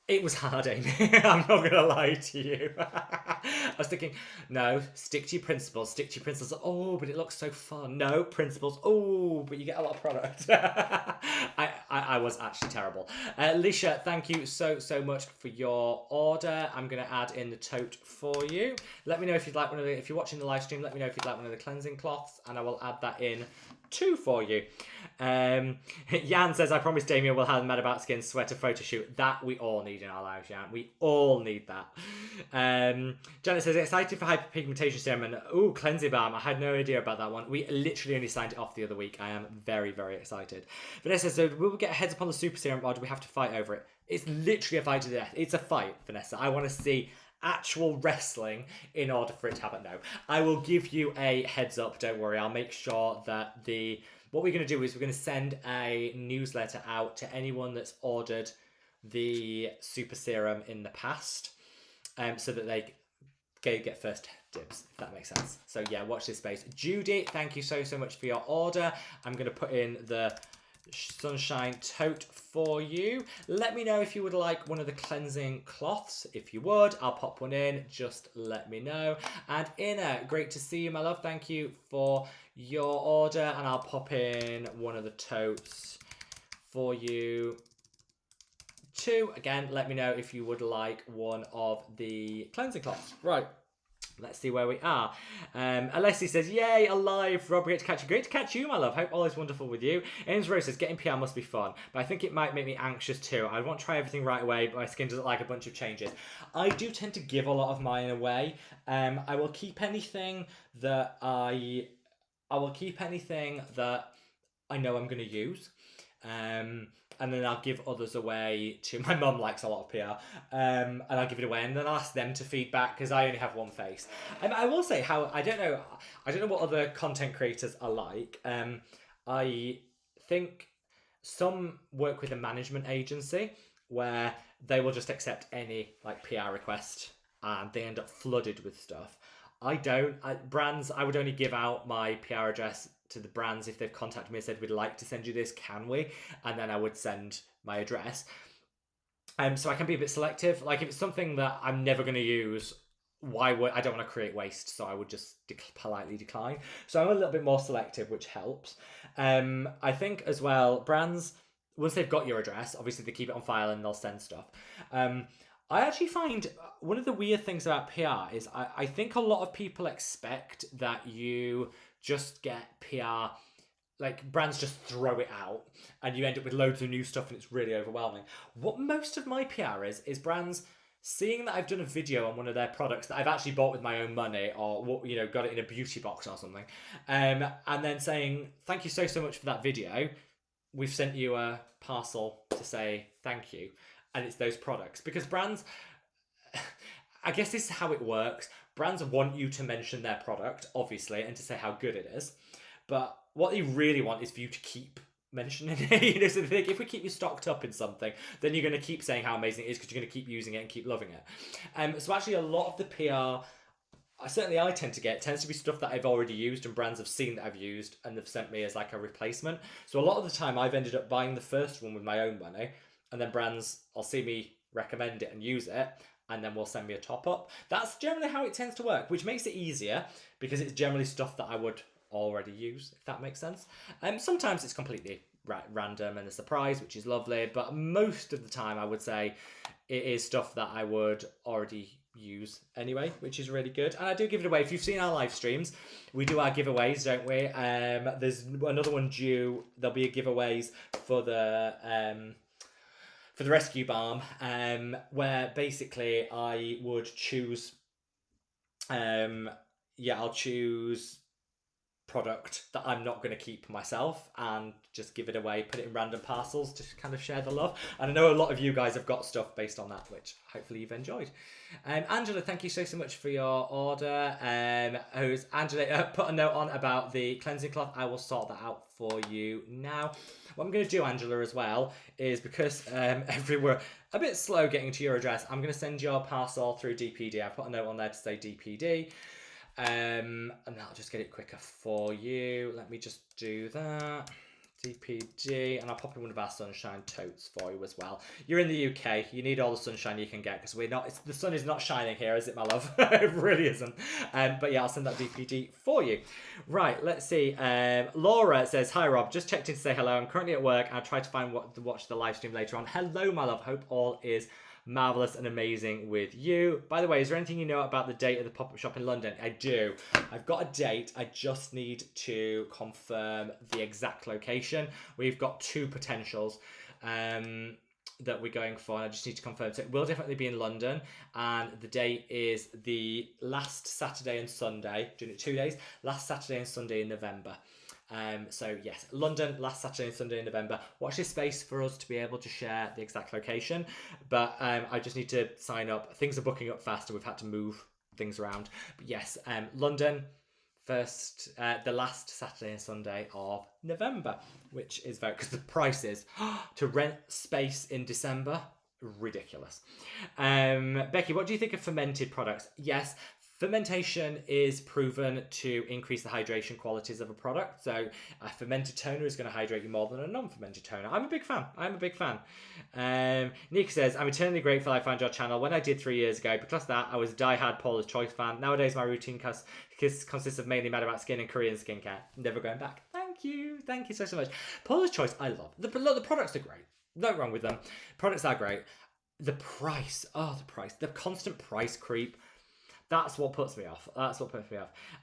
It was hard, Amy. I'm not going to lie to you. I was thinking, no, stick to your principles. Stick to your principles. Oh, but it looks so fun. No, principles. Oh, but you get a lot of product. I was actually terrible. Lisha, thank you so much for your order. I'm going to add in the tote for you. Let me know if you'd like one of the, if you're watching the live stream, let me know if you'd like one of the cleansing cloths, and I will add that in too for you. Jan says, I promise Damien will have a madaboutskin sweater photo shoot. That we all need in our lives, Jan. We all need that. Janet says, excited for hyperpigmentation serum and cleansing balm. I had no idea about that one. We literally only signed it off the other week. I am very excited. Vanessa says, so will we get a heads up on the super serum or do we have to fight over it? It's literally a fight to the death. It's a fight, Vanessa. I want to see actual wrestling in order for it to happen. No, I will give you a heads up. Don't worry. I'll make sure that what we're going to do is we're going to send a newsletter out to anyone that's ordered the super serum in the past, so that they get first dibs, if that makes sense. So yeah, watch this space. Judy, thank you so much for your order. I'm going to put in the Sunshine tote for you. Let me know if you would like one of the cleansing cloths. If you would, I'll pop one in. Just let me know. And Inna, great to see you, my love. Thank you for your order, and I'll pop in one of the totes for you too. Again, let me know if you would like one of the cleansing cloths. Right. Let's see where we are. Alessi says, yay, alive. Rob, great to catch you. Great to catch you, my love. Hope all is wonderful with you. Ames Rose says, getting PR must be fun, but I think it might make me anxious too. I want to try everything right away, but my skin doesn't like a bunch of changes. I do tend to give a lot of mine away. I will keep anything that I know I'm going to use. And then I'll give others away to my mum likes a lot of PR, and I'll give it away, and then I'll ask them to feedback because I only have one face. I will say how I don't know what other content creators are like. I think some work with a management agency where they will just accept any like PR request and they end up flooded with stuff. I don't. Brands, I would only give out my PR address to the brands if they've contacted me and said, we'd like to send you this, can we? And then I would send my address. So I can be a bit selective. Like if it's something that I'm never going to use, why would I don't want to create waste, so I would just politely decline. So I'm a little bit more selective, which helps. I think as well, brands, once they've got your address, obviously they keep it on file and they'll send stuff. I actually find one of the weird things about PR is I think a lot of people expect that you just get PR, like brands just throw it out and you end up with loads of new stuff and it's really overwhelming. What most of my PR is brands seeing that I've done a video on one of their products that I've actually bought with my own money or, you know, got it in a beauty box or something, and then saying, thank you so much for that video. We've sent you a parcel to say thank you. And it's those products. Because brands, I guess this is how it works. Brands want you to mention their product, obviously, and to say how good it is. But what they really want is for you to keep mentioning it. You know, so they think if we keep you stocked up in something, then you're going to keep saying how amazing it is because you're going to keep using it and keep loving it. So actually a lot of the PR, certainly I tend to get, tends to be stuff that I've already used and brands have seen that I've used and they've sent me as like a replacement. So a lot of the time I've ended up buying the first one with my own money, and then brands will see me recommend it and use it, and then will send me a top up. That's generally how it tends to work, which makes it easier because it's generally stuff that I would already use, if that makes sense. Sometimes it's completely random and a surprise, which is lovely, but most of the time I would say it is stuff that I would already use anyway, which is really good. And I do give it away. If you've seen our live streams, we do our giveaways, don't we? There's another one due. There'll be a giveaways for the rescue balm, where basically I would choose, I'll choose product that I'm not going to keep myself and just give it away, put it in random parcels to kind of share the love. And I know a lot of you guys have got stuff based on that, which hopefully you've enjoyed. Angela, thank you so much for your order. Angela put a note on about the cleansing cloth. I will sort that out for you now. What I'm going to do, Angela, as well, is because we're a bit slow getting to your address, I'm going to send your parcel through DPD. I put a note on there to say DPD. And that'll just get it quicker for you. Let me just do that. DPD, and I'll pop in one of our sunshine totes for you as well. You're in the UK, you need all the sunshine you can get because the sun is not shining here, is it, my love? It really isn't. But yeah, I'll send that DPD for you. Right, let's see. Laura says, hi Rob, just checked in to say hello. I'm currently at work. I'll try to watch the live stream later on. Hello, my love. Hope all is marvellous and amazing with you. By the way, is there anything you know about the date of the pop-up shop in London? I do. I've got a date. I just need to confirm the exact location. We've got two potentials that we're going for, and I just need to confirm. So it will definitely be in London, and the date is the last Saturday and Sunday, doing it 2 days, last Saturday and Sunday in November. So yes, London, last Saturday and Sunday in November. Watch this space for us to be able to share the exact location, but I just need to sign up. Things are booking up fast and we've had to move things around. But yes, London, the last Saturday and Sunday of November, which is very, because the prices to rent space in December, ridiculous. Becky, what do you think of fermented products? Yes, fermentation is proven to increase the hydration qualities of a product. So a fermented toner is going to hydrate you more than a non-fermented toner. I'm a big fan. Nika says, I'm eternally grateful I found your channel. When I did 3 years ago, because of that, I was a die-hard Paula's Choice fan. Nowadays, my routine consists of mainly madaboutskin and Korean skincare. Never going back. Thank you so much. Paula's Choice, I love. The products are great. No wrong with them. Products are great. The price. The constant price creep. That's what puts me off.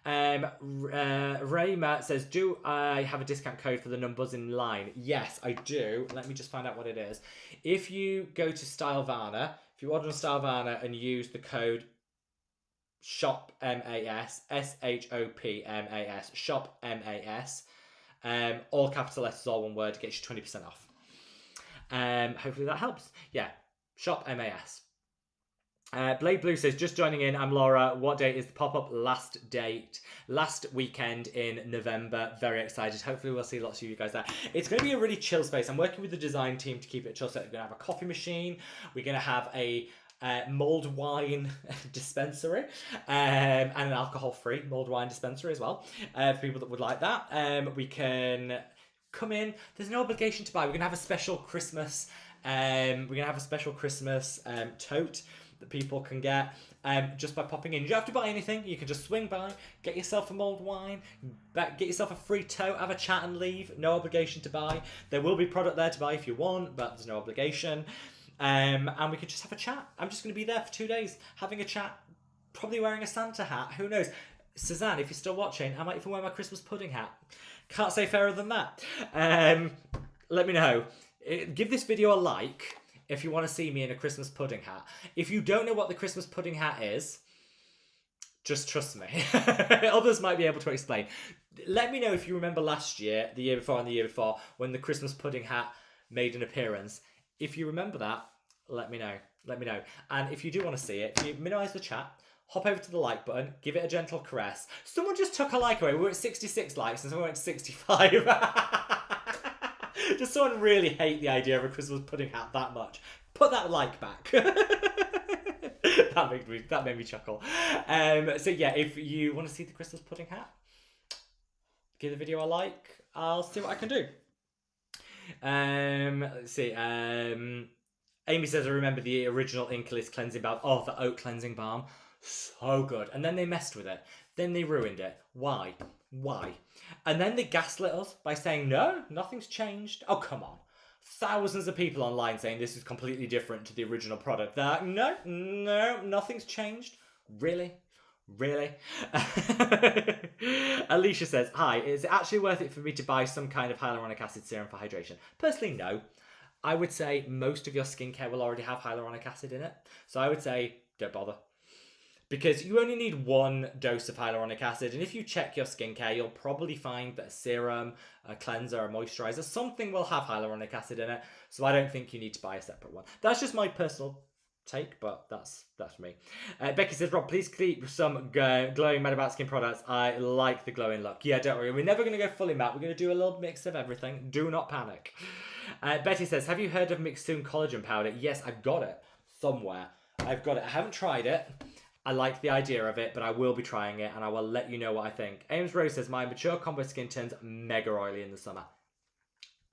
Rayma says, do I have a discount code for the numbers in line? Yes, I do. Let me just find out what it is. If you go to Stylevana, if you order on Stylevana and use the code SHOPMAS, SHOPMAS, SHOPMAS, all capital letters, all one word, gets you 20% off. Hopefully that helps. Yeah, shop MAS. Blade Blue says, just joining in, I'm Laura. What date is the pop-up? Last weekend in November. Very excited. Hopefully we'll see lots of you guys there. It's going to be a really chill space. I'm working with the design team to keep it chill. So we're going to have a coffee machine. We're going to have a mulled wine dispensary and an alcohol-free mulled wine dispensary as well for people that would like that. We can come in. There's no obligation to buy. We're going to have a special Christmas tote that people can get just by popping in. You don't have to buy anything. You can just swing by, get yourself a mulled wine, get yourself a free tote, have a chat and leave. No obligation to buy. There will be product there to buy if you want, but there's no obligation. And we could just have a chat. I'm just going to be there for 2 days, having a chat, probably wearing a Santa hat. Who knows? Suzanne, if you're still watching, I might even wear my Christmas pudding hat. Can't say fairer than that. Let me know. Give this video a like if you want to see me in a Christmas pudding hat. If you don't know what the Christmas pudding hat is, just trust me. Others might be able to explain. Let me know if you remember last year, the year before and the year before, when the Christmas pudding hat made an appearance. If you remember that, let me know. Let me know. And if you do want to see it, if you minimise the chat, hop over to the like button, give it a gentle caress. Someone just took a like away. We were at 66 likes and someone went to 65. Does someone really hate the idea of a Christmas pudding hat that much? Put that like back. that made me chuckle. So yeah, if you want to see the Christmas pudding hat, give the video a like. I'll see what I can do. Let's see. Amy says, I remember the original Inkless cleansing balm. Oh, the oat cleansing balm. So good. And then they messed with it. Then they ruined it. Why? And then they gaslit us by saying, no, nothing's changed. Oh, come on. Thousands of people online saying this is completely different to the original product. They're like, no, nothing's changed. Really? Alicia says, hi, is it actually worth it for me to buy some kind of hyaluronic acid serum for hydration? Personally, no. I would say most of your skincare will already have hyaluronic acid in it. So I would say, don't bother. Because you only need 1 dose of hyaluronic acid, and if you check your skincare, you'll probably find that a serum, a cleanser, a moisturizer, something will have hyaluronic acid in it, so I don't think you need to buy a separate one. That's just my personal take, but that's me. Becky says, Rob, please keep some glowing madaboutskin products. I like the glowing look. Yeah, don't worry, we're never going to go fully matte. We're going to do a little mix of everything. Do not panic. Betty says, have you heard of Mixsoon collagen powder? Yes, I've got it somewhere. I've got it. I haven't tried it. I like the idea of it, but I will be trying it, and I will let you know what I think. Ames Rose says, my mature combo skin turns mega oily in the summer.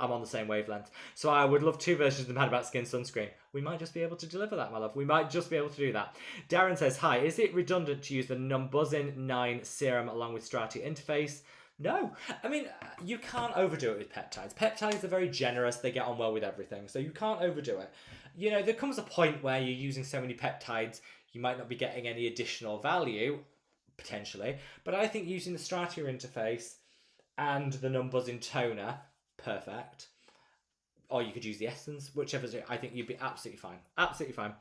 I'm on the same wavelength. So I would love 2 versions of the Mad About Skin sunscreen. We might just be able to deliver that, my love. We might just be able to do that. Darren says, hi, is it redundant to use the Numbuzin 9 serum along with Strati interface? No. I mean, you can't overdo it with peptides. Peptides are very generous. They get on well with everything. So you can't overdo it. You know, there comes a point where you're using so many peptides, you might not be getting any additional value, potentially. But I think using the Stratia interface and the Numbuzin toner, perfect. Or you could use the Essence, whichever's I think you'd be absolutely fine. Absolutely fine.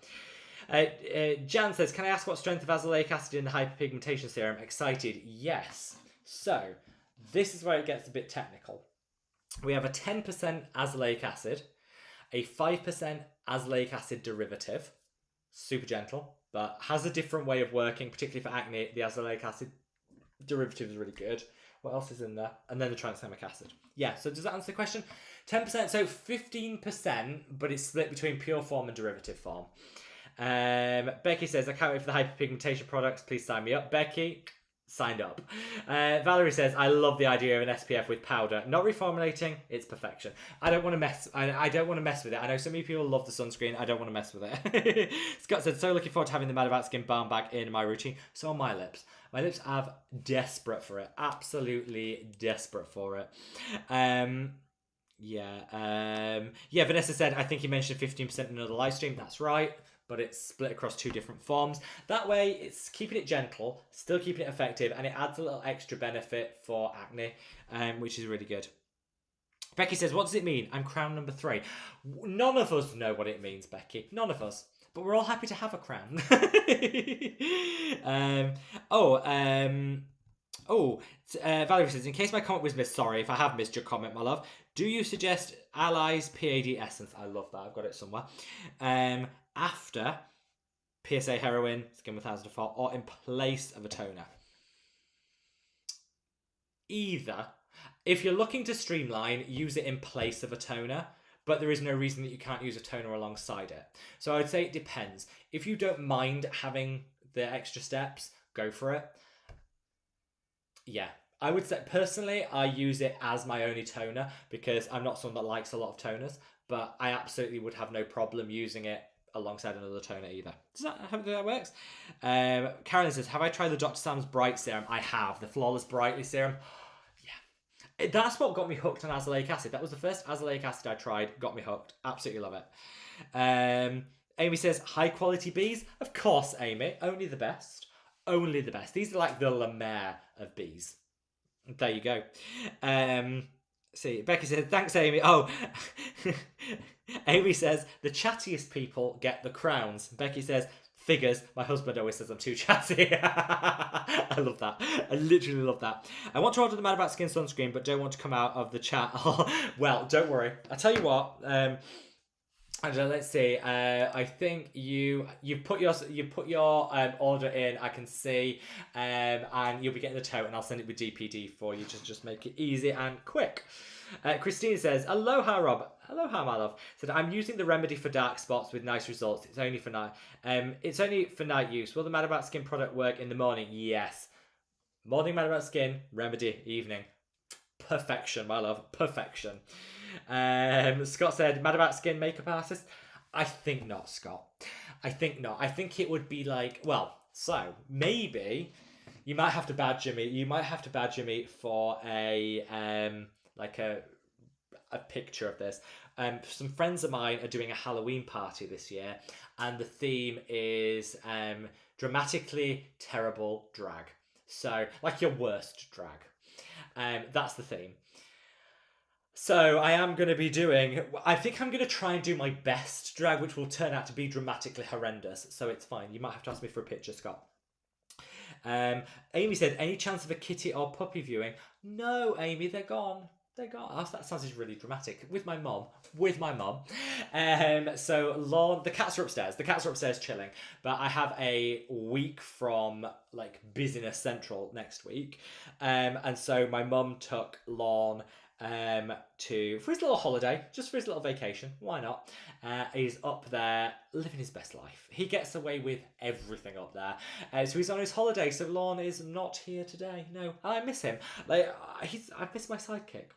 Jan says, can I ask what strength of azelaic acid in the hyperpigmentation serum? Excited, yes. So, this is where it gets a bit technical. We have a 10% azelaic acid, a 5% azelaic acid derivative, super gentle, but has a different way of working, particularly for acne. The azelaic acid derivative is really good. What else is in there? And then the tranexamic acid. Yeah, so does that answer the question? 10%, so 15%, but it's split between pure form and derivative form. Becky says, I can't wait for the hyperpigmentation products. Please sign me up. Becky, signed up. Valerie says, I love the idea of an SPF with powder. Not reformulating, it's perfection. I don't want to mess. I don't want to mess with it. I know so many people love the sunscreen. I don't want to mess with it. Scott said, so looking forward to having the Mad About Skin balm back in my routine. So are my lips. My lips are desperate for it. Absolutely desperate for it. Yeah, Vanessa said, I think he mentioned 15% in another live stream. That's right. But it's split across 2 different forms. That way, it's keeping it gentle, still keeping it effective, and it adds a little extra benefit for acne, which is really good. Becky says, what does it mean? I'm crown number 3. None of us know what it means, Becky. None of us. But we're all happy to have a crown. Oh, Valerie says, in case my comment was missed, sorry if I have missed your comment, my love. Do you suggest Allies PAD Essence? I love that. I've got it somewhere. After PSA Heroin, Skin 1000 Default, or in place of a toner? Either. If you're looking to streamline, use it in place of a toner, but there is no reason that you can't use a toner alongside it. So I would say it depends. If you don't mind having the extra steps, go for it. Yeah. I would say, personally, I use it as my only toner because I'm not someone that likes a lot of toners, but I absolutely would have no problem using it alongside another toner either. Does that how that works? Carolyn says, have I tried the Dr. Sam's Bright Serum? I have. The Flawless Brightly Serum. Yeah. That's what got me hooked on azelaic acid. That was the first azelaic acid I tried. Got me hooked. Absolutely love it. Amy says, high quality bees? Of course, Amy. Only the best. Only the best. These are like the La Mer of bees. There you go. See, Becky says, thanks, Amy. Oh, Amy says, the chattiest people get the crowns. Becky says, figures. My husband always says I'm too chatty. I love that. I literally love that. I want to order the Mad About Skin sunscreen, but don't want to come out of the chat. Well, don't worry. I tell you what. Let's see. I think you put your order in. I can see, and you'll be getting the tote, and I'll send it with DPD for you. Just make it easy and quick. Christine says, "Aloha, Rob. Aloha, my love." Said, "I'm using the remedy for dark spots with nice results. It's only for night. It's only for night use. Will the Mad About Skin product work in the morning? Yes. Morning Mad About Skin remedy. Evening. Perfection, my love. Perfection." Scott said, Mad About Skin makeup artist? I think not, Scott. I think not. I think it would be like, well, so maybe you might have to badger me. You might have to badger me for a like a picture of this. Some friends of mine are doing a Halloween party this year, and the theme is dramatically terrible drag. So like your worst drag. That's the theme. So I am going to be doing, I think I'm going to try and do my best drag, which will turn out to be dramatically horrendous. So it's fine. You might have to ask me for a picture, Scott. Amy said, any chance of a kitty or puppy viewing? No, Amy, they're gone. They're gone. Oh, that sounds really dramatic. With my mom. So Lorne, the cats are upstairs. The cats are upstairs chilling. But I have a week from like Business Central next week. And so my mum took Lorne for his little holiday, just for his little vacation. Why not? He's up there living his best life. He gets away with everything up there. So he's on his holiday. So Lorne is not here today. No, I miss him. I miss my sidekick.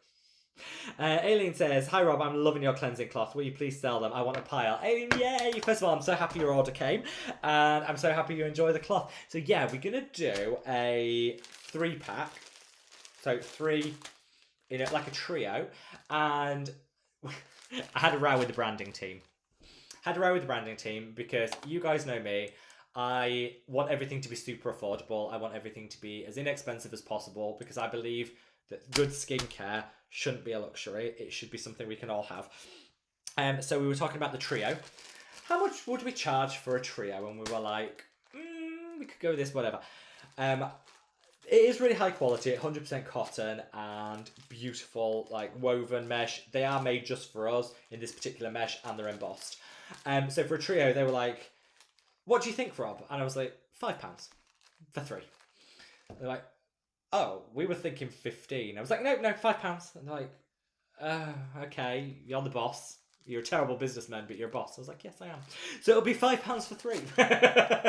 Aileen says, hi Rob, I'm loving your cleansing cloth. Will you please sell them? I want a pile. Aileen, yay! First of all, I'm so happy your order came, and I'm so happy you enjoy the cloth. So yeah, we're gonna do a 3-pack. So 3 like a trio, and I had a row with the branding team. Because you guys know me. I want everything to be super affordable. I want everything to be as inexpensive as possible because I believe that good skincare shouldn't be a luxury. It should be something we can all have. So we were talking about the trio. How much would we charge for a trio? And we were like, we could go with this, whatever. It is really high quality, 100% cotton and beautiful, like woven mesh. They are made just for us in this particular mesh, and they're embossed. So for a trio, they were like, "What do you think, Rob?" And I was like, £5 for 3. They're like, "Oh, we were thinking 15." I was like, "No, £5." And they're like, "Okay, you're the boss. You're a terrible businessman, but you're a boss." I was like, "Yes, I am." So it'll be £5 for 3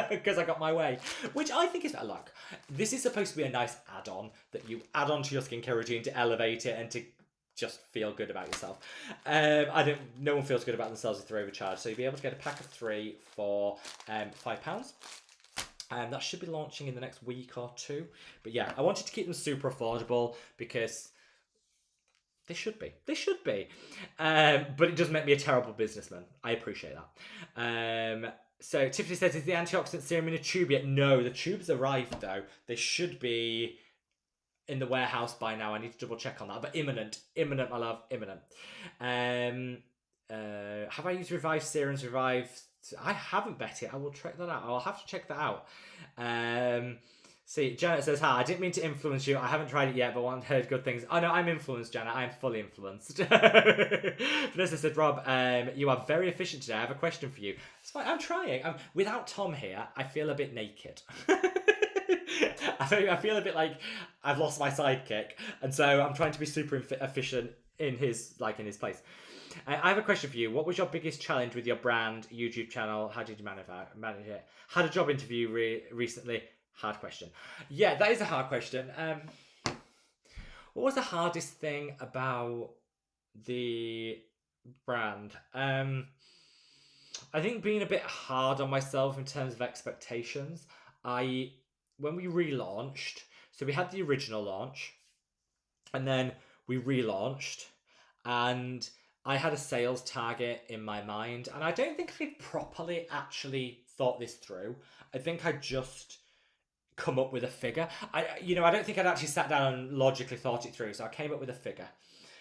because I got my way, which I think is better luck. This is supposed to be a nice add-on that you add on to your skincare routine to elevate it and to just feel good about yourself. No one feels good about themselves if they're overcharged. So you'll be able to get a pack of 3 for £5. And that should be launching in the next week or 2. But yeah, I wanted to keep them super affordable because they should be. But it does make me a terrible businessman. I appreciate that. So Tiffany says, is the antioxidant serum in a tube yet? No, the tube's arrived though. They should be in the warehouse by now. I need to double check on that. But imminent, my love, imminent. Have I used Revive serums? Revive? I haven't, Betty. I will check that out. I'll have to check that out. See, Janet says, hi, I didn't mean to influence you. I haven't tried it yet, but heard good things. Oh, no, I'm influenced, Janet. I'm fully influenced. Vanessa said, Rob, you are very efficient today. I have a question for you. It's fine. I'm trying. Without Tom here, I feel a bit naked. I feel a bit like I've lost my sidekick. And so I'm trying to be super efficient in his place. I have a question for you. What was your biggest challenge with your brand, YouTube channel? How did you manage it? Had a job interview recently. Hard question. Yeah, that is a hard question. What was the hardest thing about the brand? I think being a bit hard on myself in terms of expectations. When we relaunched, so we had the original launch, and then we relaunched, and I had a sales target in my mind, and I don't think I properly actually thought this through. I think I just come up with a figure. I don't think I'd actually sat down and logically thought it through. So I came up with a figure.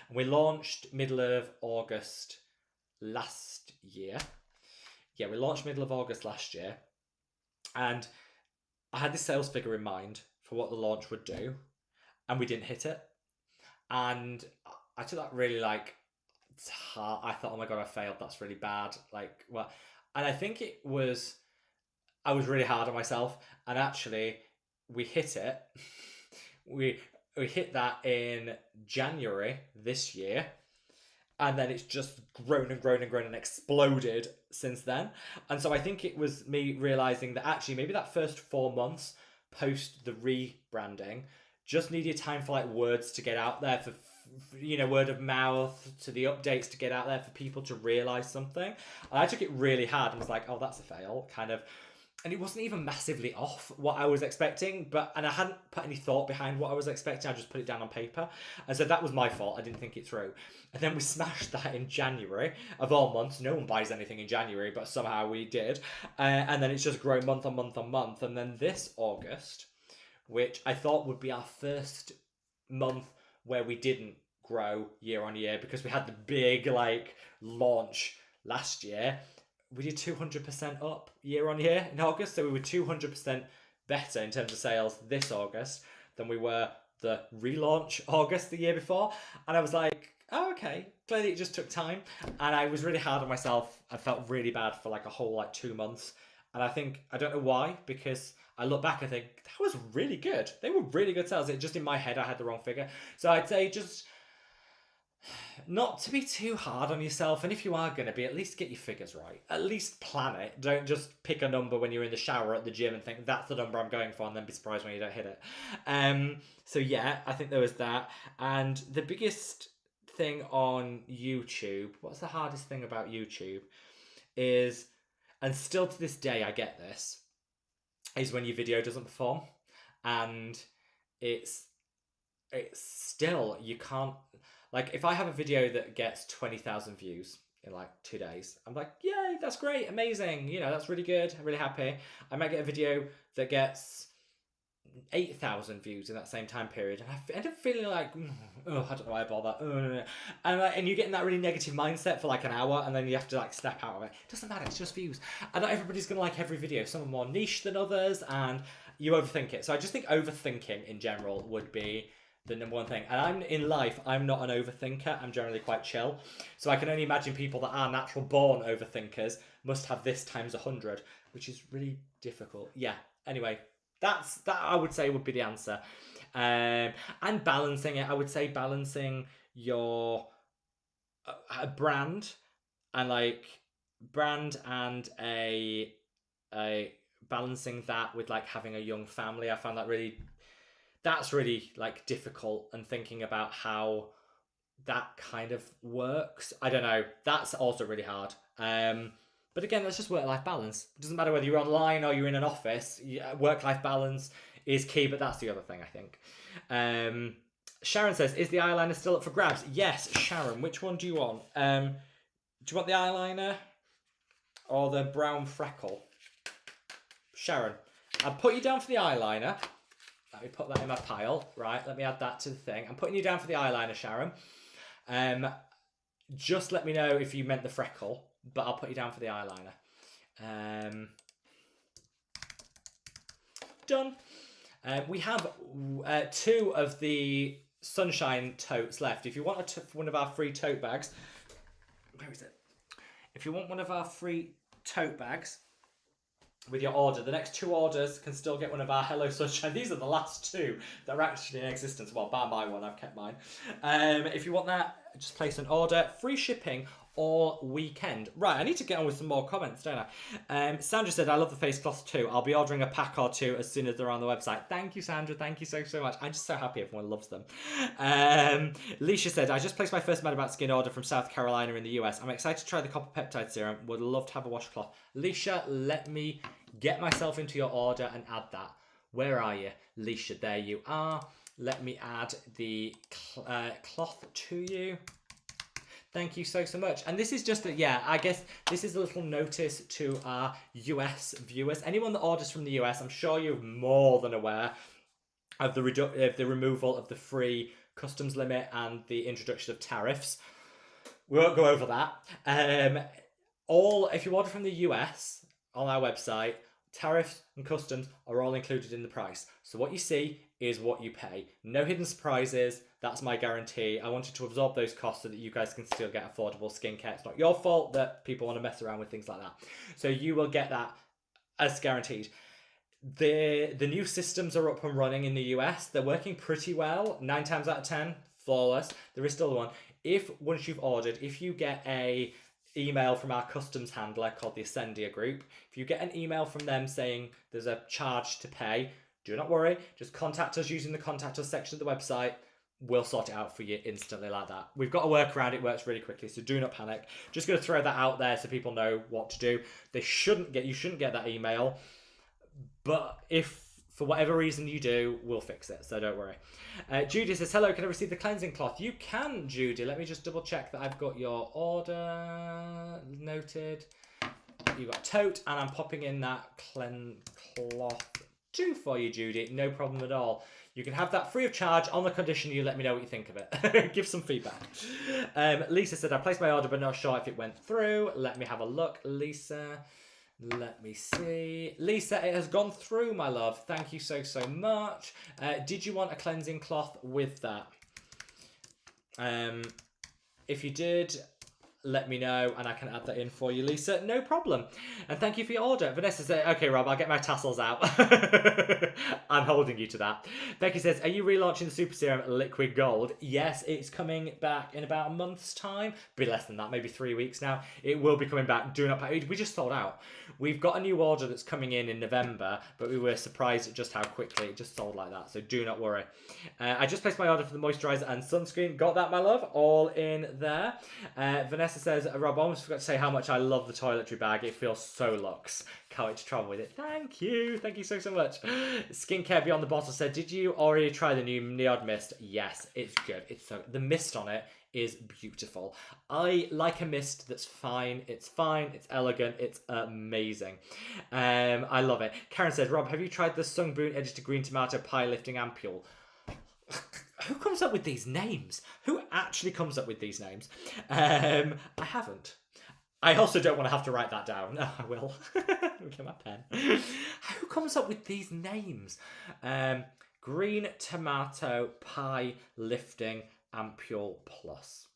And we launched middle of August last year. Yeah, we launched middle of August last year. And I had this sales figure in mind for what the launch would do. And we didn't hit it. And I took that really it's hard. I thought, oh my God, I failed. That's really bad. And I think I was really hard on myself. And actually, we hit it. we hit that in January this year, and then it's just grown and grown and grown and exploded since then. And so I think it was me realizing that actually maybe that first 4 months post the rebranding just needed time for words to get out there, for word of mouth, to the updates to get out there for people to realize something. And I took it really hard and was like, oh, that's a fail, kind of. And it wasn't even massively off what I was expecting, and I hadn't put any thought behind what I was expecting. I just put it down on paper. And so that was my fault. I didn't think it through. And then we smashed that in January, of all months. No one buys anything in January, but somehow we did. And then it's just grown month on month on month. And then this August, which I thought would be our first month where we didn't grow year on year because we had the big launch last year, we did 200% up year on year in August. So we were 200% better in terms of sales this August than we were the relaunch August the year before. And I was like, oh, okay. Clearly it just took time. And I was really hard on myself. I felt really bad for a whole 2 months. And I don't know why, because I look back, I think that was really good. They were really good sales. It just in my head, I had the wrong figure. So I'd say just not to be too hard on yourself, and if you are going to be, at least get your figures right. At least plan it. Don't just pick a number when you're in the shower at the gym and think that's the number I'm going for, and then be surprised when you don't hit it. So yeah, I think there was that. And the biggest thing on YouTube, what's the hardest thing about YouTube is, and still to this day I get this, is when your video doesn't perform. And it's still, you can't, if I have a video that gets 20,000 views in 2 days, I'm like, yay, that's great, amazing, that's really good, I'm really happy. I might get a video that gets 8,000 views in that same time period, and I end up feeling I don't know why I bother. And you get in that really negative mindset for an hour, and then you have to snap out of it. It doesn't matter, it's just views. And not everybody's gonna like every video. Some are more niche than others, and you overthink it. So I just think overthinking in general would be the number one thing. And I'm not an overthinker. I'm generally quite chill. So I can only imagine people that are natural born overthinkers must have this times 100, which is really difficult. Yeah. Anyway, that I would say would be the answer. And balancing it, I would say balancing your brand and a balancing that with having a young family. I found that's really difficult, and thinking about how that kind of works. I don't know. That's also really hard. But again, that's just work-life balance. It doesn't matter whether you're online or you're in an office. Work-life balance is key, but that's the other thing, I think. Sharon says, is the eyeliner still up for grabs? Yes, Sharon. Which one do you want? Do you want the eyeliner or the brown freckle? Sharon, I'll put you down for the eyeliner. Let me put that in my pile. Right, let me add that to the thing. I'm putting you down for the eyeliner, Sharon. Just let me know if you meant the freckle, but I'll put you down for the eyeliner. Done. We have 2 of the sunshine totes left. If you want one of our free tote bags, where is it? If you want one of our free tote bags with your order, the next 2 orders can still get one of our Hello Sunshine. These are the last 2 that are actually in existence. Well, bar my one, I've kept mine. If you want that, just place an order. Free shipping all weekend. Right, I need to get on with some more comments, don't I? Sandra said, I love the face cloths too. I'll be ordering a pack or 2 as soon as they're on the website. Thank you, Sandra. Thank you so much. I'm just so happy everyone loves them. Leisha said, I just placed my first madaboutskin order from South Carolina in the US. I'm excited to try the copper peptide serum. Would love to have a washcloth. Leisha, let me get myself into your order and add that. Where are you? Leisha, there you are. Let me add the cloth to you. Thank you so much. And this is just I guess this is a little notice to our US viewers. Anyone that orders from the US, I'm sure you're more than aware of the removal of the free customs limit and the introduction of tariffs. We won't go over that. If you order from the US on our website, tariffs and customs are all included in the price. So what you see is what you pay. No hidden surprises. That's my guarantee. I wanted to absorb those costs so that you guys can still get affordable skincare. It's not your fault that people want to mess around with things like that. So you will get that as guaranteed. The new systems are up and running in the US. They're working pretty well. 9 times out of 10, flawless. There is still one. Once you've ordered, if you get a email from our customs handler called the Ascendia Group, if you get an email from them saying there's a charge to pay, do not worry. Just contact us using the contact us section of the website. We'll sort it out for you instantly like that. We've got a workaround. It works really quickly, so do not panic. Just going to throw that out there so people know what to do. You shouldn't get that email, but if for whatever reason you do, we'll fix it, so don't worry. Judy says, hello, can I receive the cleansing cloth? You can, Judy. Let me just double check that I've got your order noted. You got a tote, and I'm popping in that cloth too for you, Judy. No problem at all. You can have that free of charge on the condition you let me know what you think of it. Give some feedback. Lisa said, I placed my order but not sure if it went through. Let me have a look, Lisa. Let me see. Lisa, it has gone through, my love. Thank you so much. Did you want a cleansing cloth with that? If you did, let me know and I can add that in for you, Lisa. No problem. And thank you for your order. Vanessa said, okay, Rob, I'll get my tassels out. I'm holding you to that. Becky says, are you relaunching the Super Serum Liquid Gold? Yes, it's coming back in about a month's time. Be less than that, maybe 3 weeks now. It will be coming back. Do not panic. We just sold out. We've got a new order that's coming in November, but we were surprised at just how quickly it just sold like that. So do not worry. I just placed my order for the moisturizer and sunscreen. Got that, my love? All in there. Vanessa says, Rob, I almost forgot to say how much I love the toiletry bag. It feels so luxe. Can't wait to travel with it. Thank you. Thank you so much. Skincare Beyond the Bottle said, did you already try the new Neod Mist? Yes, it's good. The mist on it is beautiful. I like a mist that's fine. It's elegant. It's amazing. I love it. Karen said, Rob, have you tried the Sunboon Edited Green Tomato Pie Lifting Ampule? Who comes up with these names? Who actually comes up with these names? I haven't. I also don't want to have to write that down. No, I will. Get my pen. Who comes up with these names? Green Tomato Pie Lifting Ampule Plus.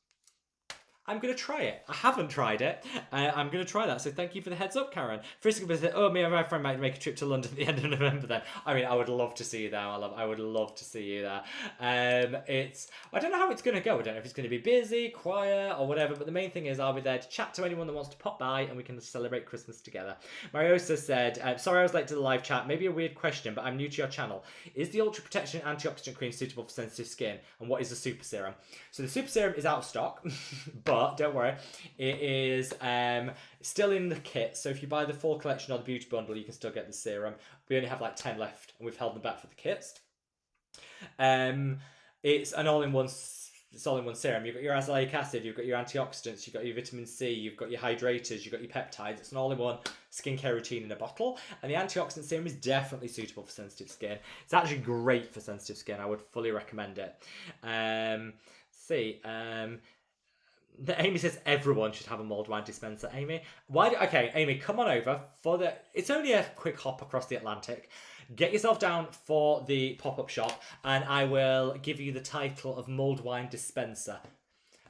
I'm going to try it. I haven't tried it. I'm going to try that. So thank you for the heads up, Karen. First of all, me and my friend might make a trip to London at the end of November then. I mean, I would love to see you there. I would love to see you there. I don't know how it's going to go. I don't know if it's going to be busy, quiet, or whatever. But the main thing is I'll be there to chat to anyone that wants to pop by and we can celebrate Christmas together. Mariosa said, sorry I was late to the live chat. Maybe a weird question, but I'm new to your channel. Is the Ultra Protection Antioxidant Cream suitable for sensitive skin? And what is the Super Serum? So the Super Serum is out of stock, but don't worry, it is still in the kit. So if you buy the full collection or the beauty bundle, you can still get the serum. We only have like 10 left and we've held them back for the kits. It's an all-in-one serum. You've got your azelaic acid, you've got your antioxidants, you've got your vitamin C, you've got your hydrators, you've got your peptides. It's an all-in-one skincare routine in a bottle. And the antioxidant serum is definitely suitable for sensitive skin. It's actually great for sensitive skin. I would fully recommend it. Amy says everyone should have a mulled wine dispenser. Amy, okay, Amy, come on over for the. It's only a quick hop across the Atlantic. get yourself down for the pop-up shop, and I will give you the title of mulled wine dispenser.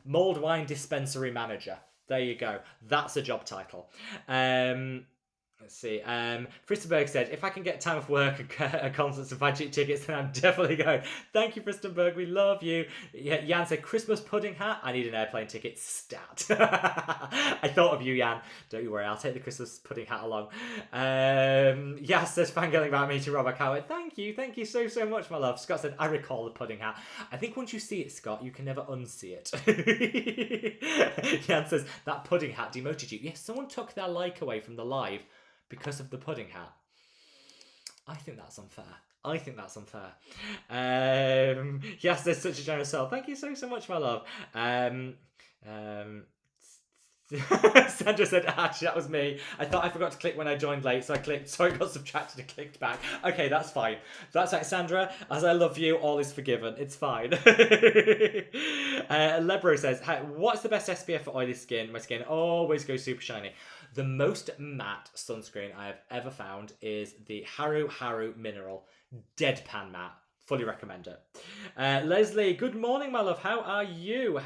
Mulled wine dispensary manager. There you go. That's a job title. Let's see. Fristenberg said, if I can get time off work and concerts and buy cheap tickets, then I'm definitely going. Thank you, Fristenberg. We love you. Jan said, Christmas pudding hat. I need an airplane ticket. Stat. I thought of you, Jan. Don't you worry. I'll take the Christmas pudding hat along. Yas says, fangirling about me to Rob. I can't wait. Thank you. Thank you so, so much, my love. Scott said, I recall the pudding hat. I think once you see it, Scott, you can never unsee it. Jan says, that pudding hat demoted you. Yes, someone took their like away from the live because of the pudding hat. I think that's unfair. Yes, there's such a generous soul. Thank you so, so much, my love. Sandra said, actually, that was me. I thought I forgot to click when I joined late, so I clicked, so it got subtracted and clicked back. Okay, that's fine. That's right, Sandra. As I love you, all is forgiven. It's fine. Lebro says, what's the best SPF for oily skin? My skin always goes super shiny. The most matte sunscreen I have ever found is the Haru Haru Mineral Deadpan Matte. Fully recommend it. Leslie, good morning, my love. How are you?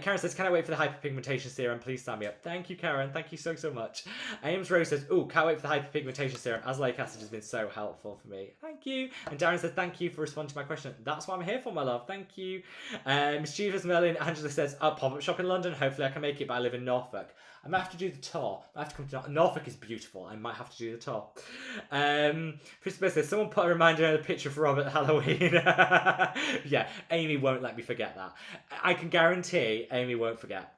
Karen says, can I wait for the hyperpigmentation serum? Please sign me up. Thank you, Karen. Thank you so, so much. Ames Rose says, oh, can't wait for the hyperpigmentation serum. Azelaic acid has been so helpful for me. Thank you. And Darren says, thank you for responding to my question. That's what I'm here for, my love. Thank you. Mischievous Merlin, Angela says, pop-up shop in London. Hopefully I can make it, but I live in Norfolk. I might have to do the tour. I have to come to Norfolk is beautiful. I might have to do the tour. Christopher says, someone put a reminder in a picture for Robert at Halloween. Yeah, Amy won't let me forget that. I can guarantee Amy won't forget.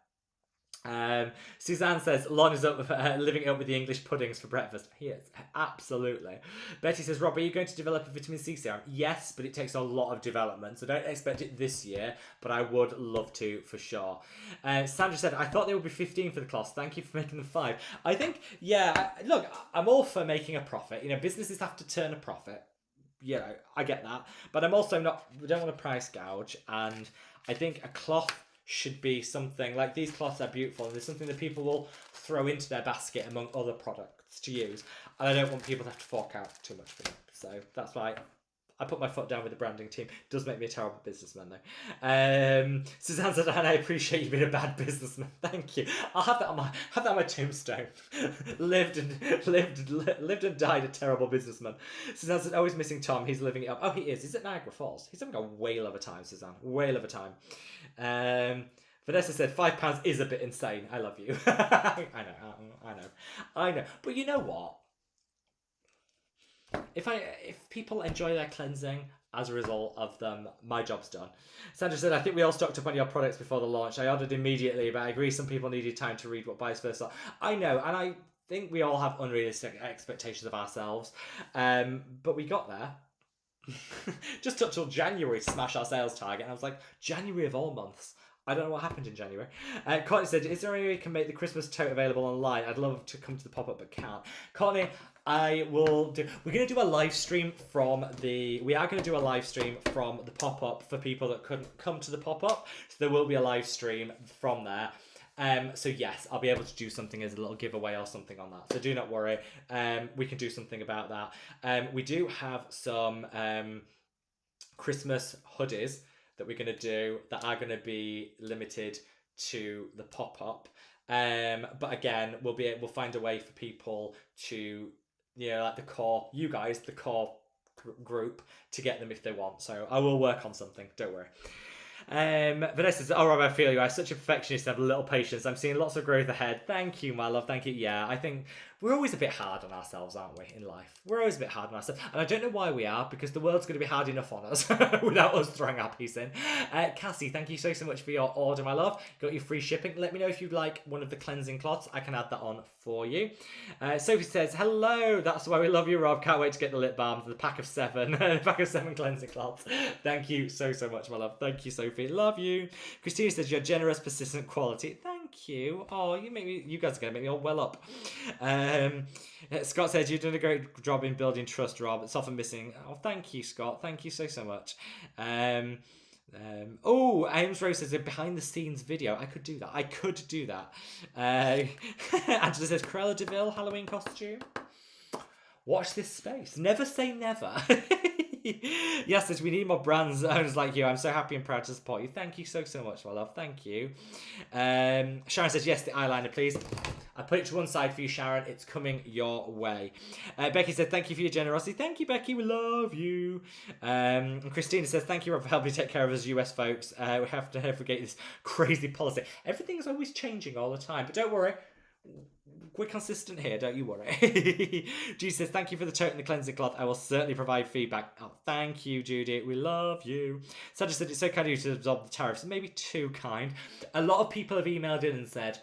Suzanne says, Lon is up living up with the English puddings for breakfast. He is, absolutely. Betty says, Rob, are you going to develop a vitamin C serum? Yes, but it takes a lot of development, so don't expect it this year, but I would love to for sure. Sandra said, I thought they would be 15 for the class. Thank you for making them 5. I think, yeah, look, I'm all for making a profit. You know, businesses have to turn a profit. You know, I get that. But I'm also not, we don't want to price gouge, and I think a cloth should be something like these cloths are beautiful and there's something that people will throw into their basket among other products to use, and I don't want people to have to fork out too much for them. So that's why I put my foot down with the branding team. It does make me a terrible businessman though. Suzanne said, and I appreciate you being a bad businessman. Thank you. I'll have that on my tombstone. lived and died a terrible businessman. Suzanne said, oh, he's missing Tom. He's living it up. Oh, he is. He's at Niagara Falls. He's having a whale of a time, Suzanne. Whale of a time. Vanessa said, £5 is a bit insane. I love you. I know. But you know what? If people enjoy their cleansing as a result of them, my job's done. Sandra said, I think we all stocked up on your products before the launch. I ordered immediately, but I agree some people needed time to read what buyers first saw. I know, and I think we all have unrealistic expectations of ourselves. But we got there. Just took till January to smash our sales target, and I was like, January of all months. I don't know what happened in January. Courtney said, is there any way you can make the Christmas tote available online? I'd love to come to the pop-up, but can't. Courtney, we're going to do a live stream from the pop-up for people that couldn't come to the pop-up. So there will be a live stream from there. So yes, I'll be able to do something as a little giveaway or something on that. So do not worry. We can do something about that. We do have some Christmas hoodies that we're going to do that are going to be limited to the pop-up. But again, we'll find a way for people to, you know, like the core group to get them if they want. So I will work on something, don't worry. Vanessa says, oh Rob, I feel you. I'm such a perfectionist and have a little patience. I'm seeing lots of growth ahead. Thank you, my love. Thank you. Yeah, I think we're always a bit hard on ourselves, aren't we, in life? We're always a bit hard on ourselves. And I don't know why we are, because the world's going to be hard enough on us without us throwing our piece in. Cassie, thank you so much for your order, my love. Got your free shipping. Let me know if you'd like one of the cleansing cloths. I can add that on for you. Sophie says, hello. That's why we love you, Rob. Can't wait to get the lip balm for the pack of 7. The pack of 7 cleansing cloths. Thank you so much, my love. Thank you, Sophie. Love you. Christina says, you're generous, persistent, quality. Thank you. Oh, you guys are going to make me all well up. Scott says, you've done a great job in building trust, Rob. It's often missing. Oh, thank you, Scott. Thank you so much. Ames Rose says a behind the scenes video. I could do that. Angela says, Cruella de Vil Halloween costume. Watch this space. Never say never. Yes, we need more brands owners like you. I'm so happy and proud to support you. Thank you so much, my love. Thank you. Sharon says, yes, the eyeliner, please. I put it to one side for you, Sharon. It's coming your way. Becky said, thank you for your generosity. Thank you, Becky. We love you. And Christina says, thank you, Rob, for helping me take care of us US folks. We have to navigate this crazy policy. Everything's always changing all the time. But don't worry. We're consistent here, don't you worry. Judy says, thank you for the tote and the cleansing cloth. I will certainly provide feedback. Oh, thank you, Judy. We love you. Sandra said, it's so kind of you to absorb the tariffs. Maybe too kind. A lot of people have emailed in and said,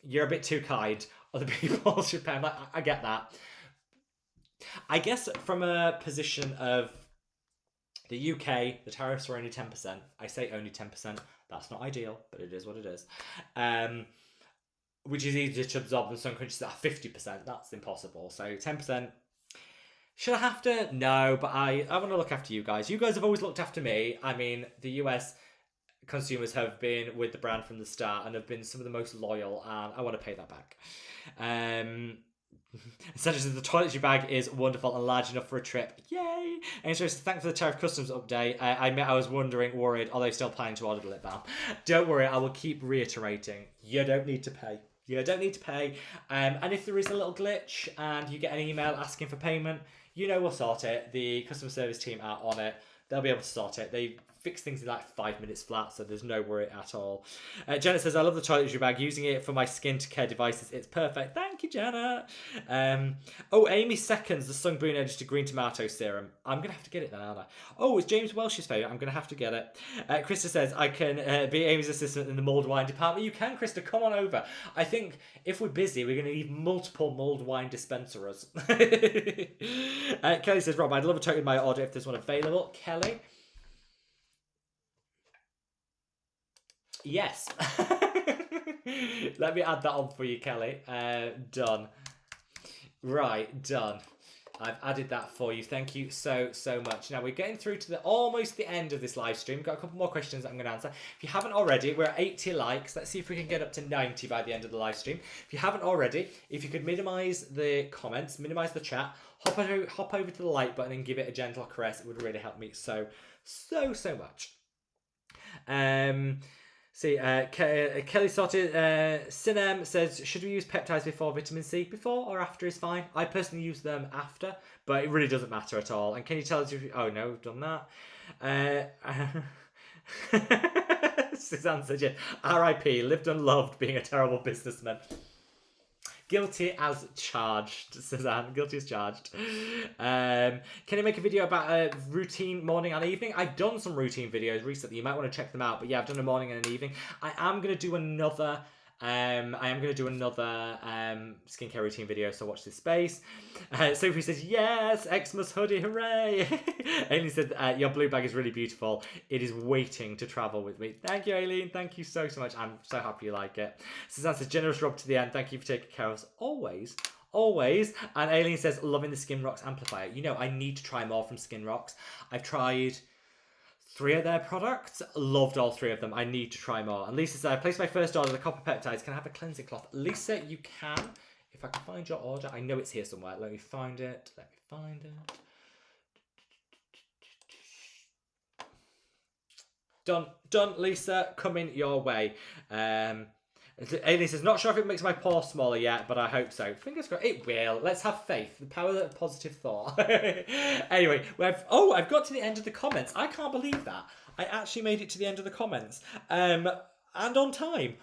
you're a bit too kind. Other people should pay. I'm like, I get that. I guess from a position of the UK, the tariffs were only 10%. I say only 10%. That's not ideal, but it is what it is. Which is easier to absorb than some countries that are 50%. That's impossible. So 10%. Should I have to? No, but I want to look after you guys. You guys have always looked after me. I mean, the US consumers have been with the brand from the start and have been some of the most loyal, and I want to pay that back. Such as the toiletry bag is wonderful and large enough for a trip. Yay! And so thanks for the tariff customs update. I was worried, are they still planning to order the lip balm? Don't worry, I will keep reiterating. You don't need to pay. You don't need to pay. And if there is a little glitch and you get an email asking for payment, you know we'll sort it. The customer service team are on it. They'll be able to sort it. They fix things in like 5 minutes flat, so there's no worry at all. Janet says, I love the toiletry bag. Using it for my skin to care devices. It's perfect. Thank you, Janet. Amy seconds the Sunboon Edited Green Tomato Serum. I'm going to have to get it then, aren't I? Oh, it's James Welsh's favourite. I'm going to have to get it. Krista says, I can be Amy's assistant in the mulled wine department. You can, Krista. Come on over. I think if we're busy, we're going to need multiple mulled wine dispensers. Kelly says, Rob, I'd love a tote in my order if there's one available. Kelly? Yes. Let me add that on for you, Kelly. Done. Right, done. I've added that for you. Thank you so much. Now we're getting through to almost the end of this live stream. Got a couple more questions I'm going to answer. If you haven't already, we're at 80 likes. Let's see if we can get up to 90 by the end of the live stream. If you haven't already, if you could minimise the comments, minimise the chat, hop over to the like button and give it a gentle caress. It would really help me so much. See, Kelly sorted. Sinem says, should we use peptides before vitamin C? Before or after is fine. I personally use them after, but it really doesn't matter at all. And can you tell us if oh no, we've done that. Suzanne said, yeah, R.I.P. lived and loved being a terrible businessman. Guilty as charged, Suzanne. Guilty as charged. Can you make a video about a routine morning and evening? I've done some routine videos recently. You might want to check them out. But yeah, I've done a morning and an evening. I am going to do another skincare routine video, so watch this space. Sophie says, yes, Xmas hoodie, hooray. Aileen said, your blue bag is really beautiful. It is waiting to travel with me. Thank you, Aileen. Thank you so much. I'm so happy you like it. Suzanne says, generous Rob to the end. Thank you for taking care of us always. Always. And Aileen says, loving the Skin Rocks amplifier. You know, I need to try more from Skin Rocks. I've tried 3 of their products. Loved all 3 of them. I need to try more. And Lisa said, I placed my first order, the copper peptides. Can I have a cleansing cloth? Lisa, you can. If I can find your order. I know it's here somewhere. Let me find it. Done, Lisa. Coming your way. Aileen says, not sure if it makes my pores smaller yet, but I hope so. Fingers crossed. It will. Let's have faith. The power of positive thought. Anyway, I've got to the end of the comments. I can't believe that. I actually made it to the end of the comments. And on time.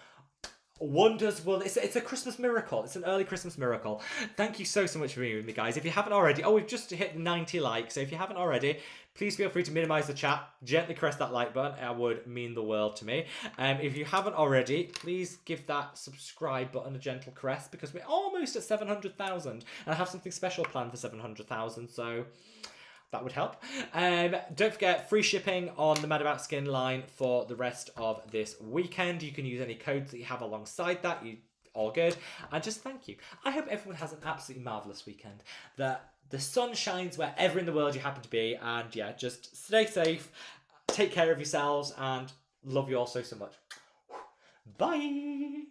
Wonders will... It's a Christmas miracle. It's an early Christmas miracle. Thank you so much for being with me, guys. If you haven't already... we've just hit 90 likes. So if you haven't already, please feel free to minimise the chat. Gently press that like button. It would mean the world to me. If you haven't already, please give that subscribe button a gentle caress, because we're almost at 700,000. And I have something special planned for 700,000, so... that would help. Don't forget, free shipping on the madaboutskin line for the rest of this weekend. You can use any codes that you have alongside that. All good. And just thank you. I hope everyone has an absolutely marvellous weekend. That the sun shines wherever in the world you happen to be. And yeah, just stay safe, take care of yourselves, and love you all so much. Bye.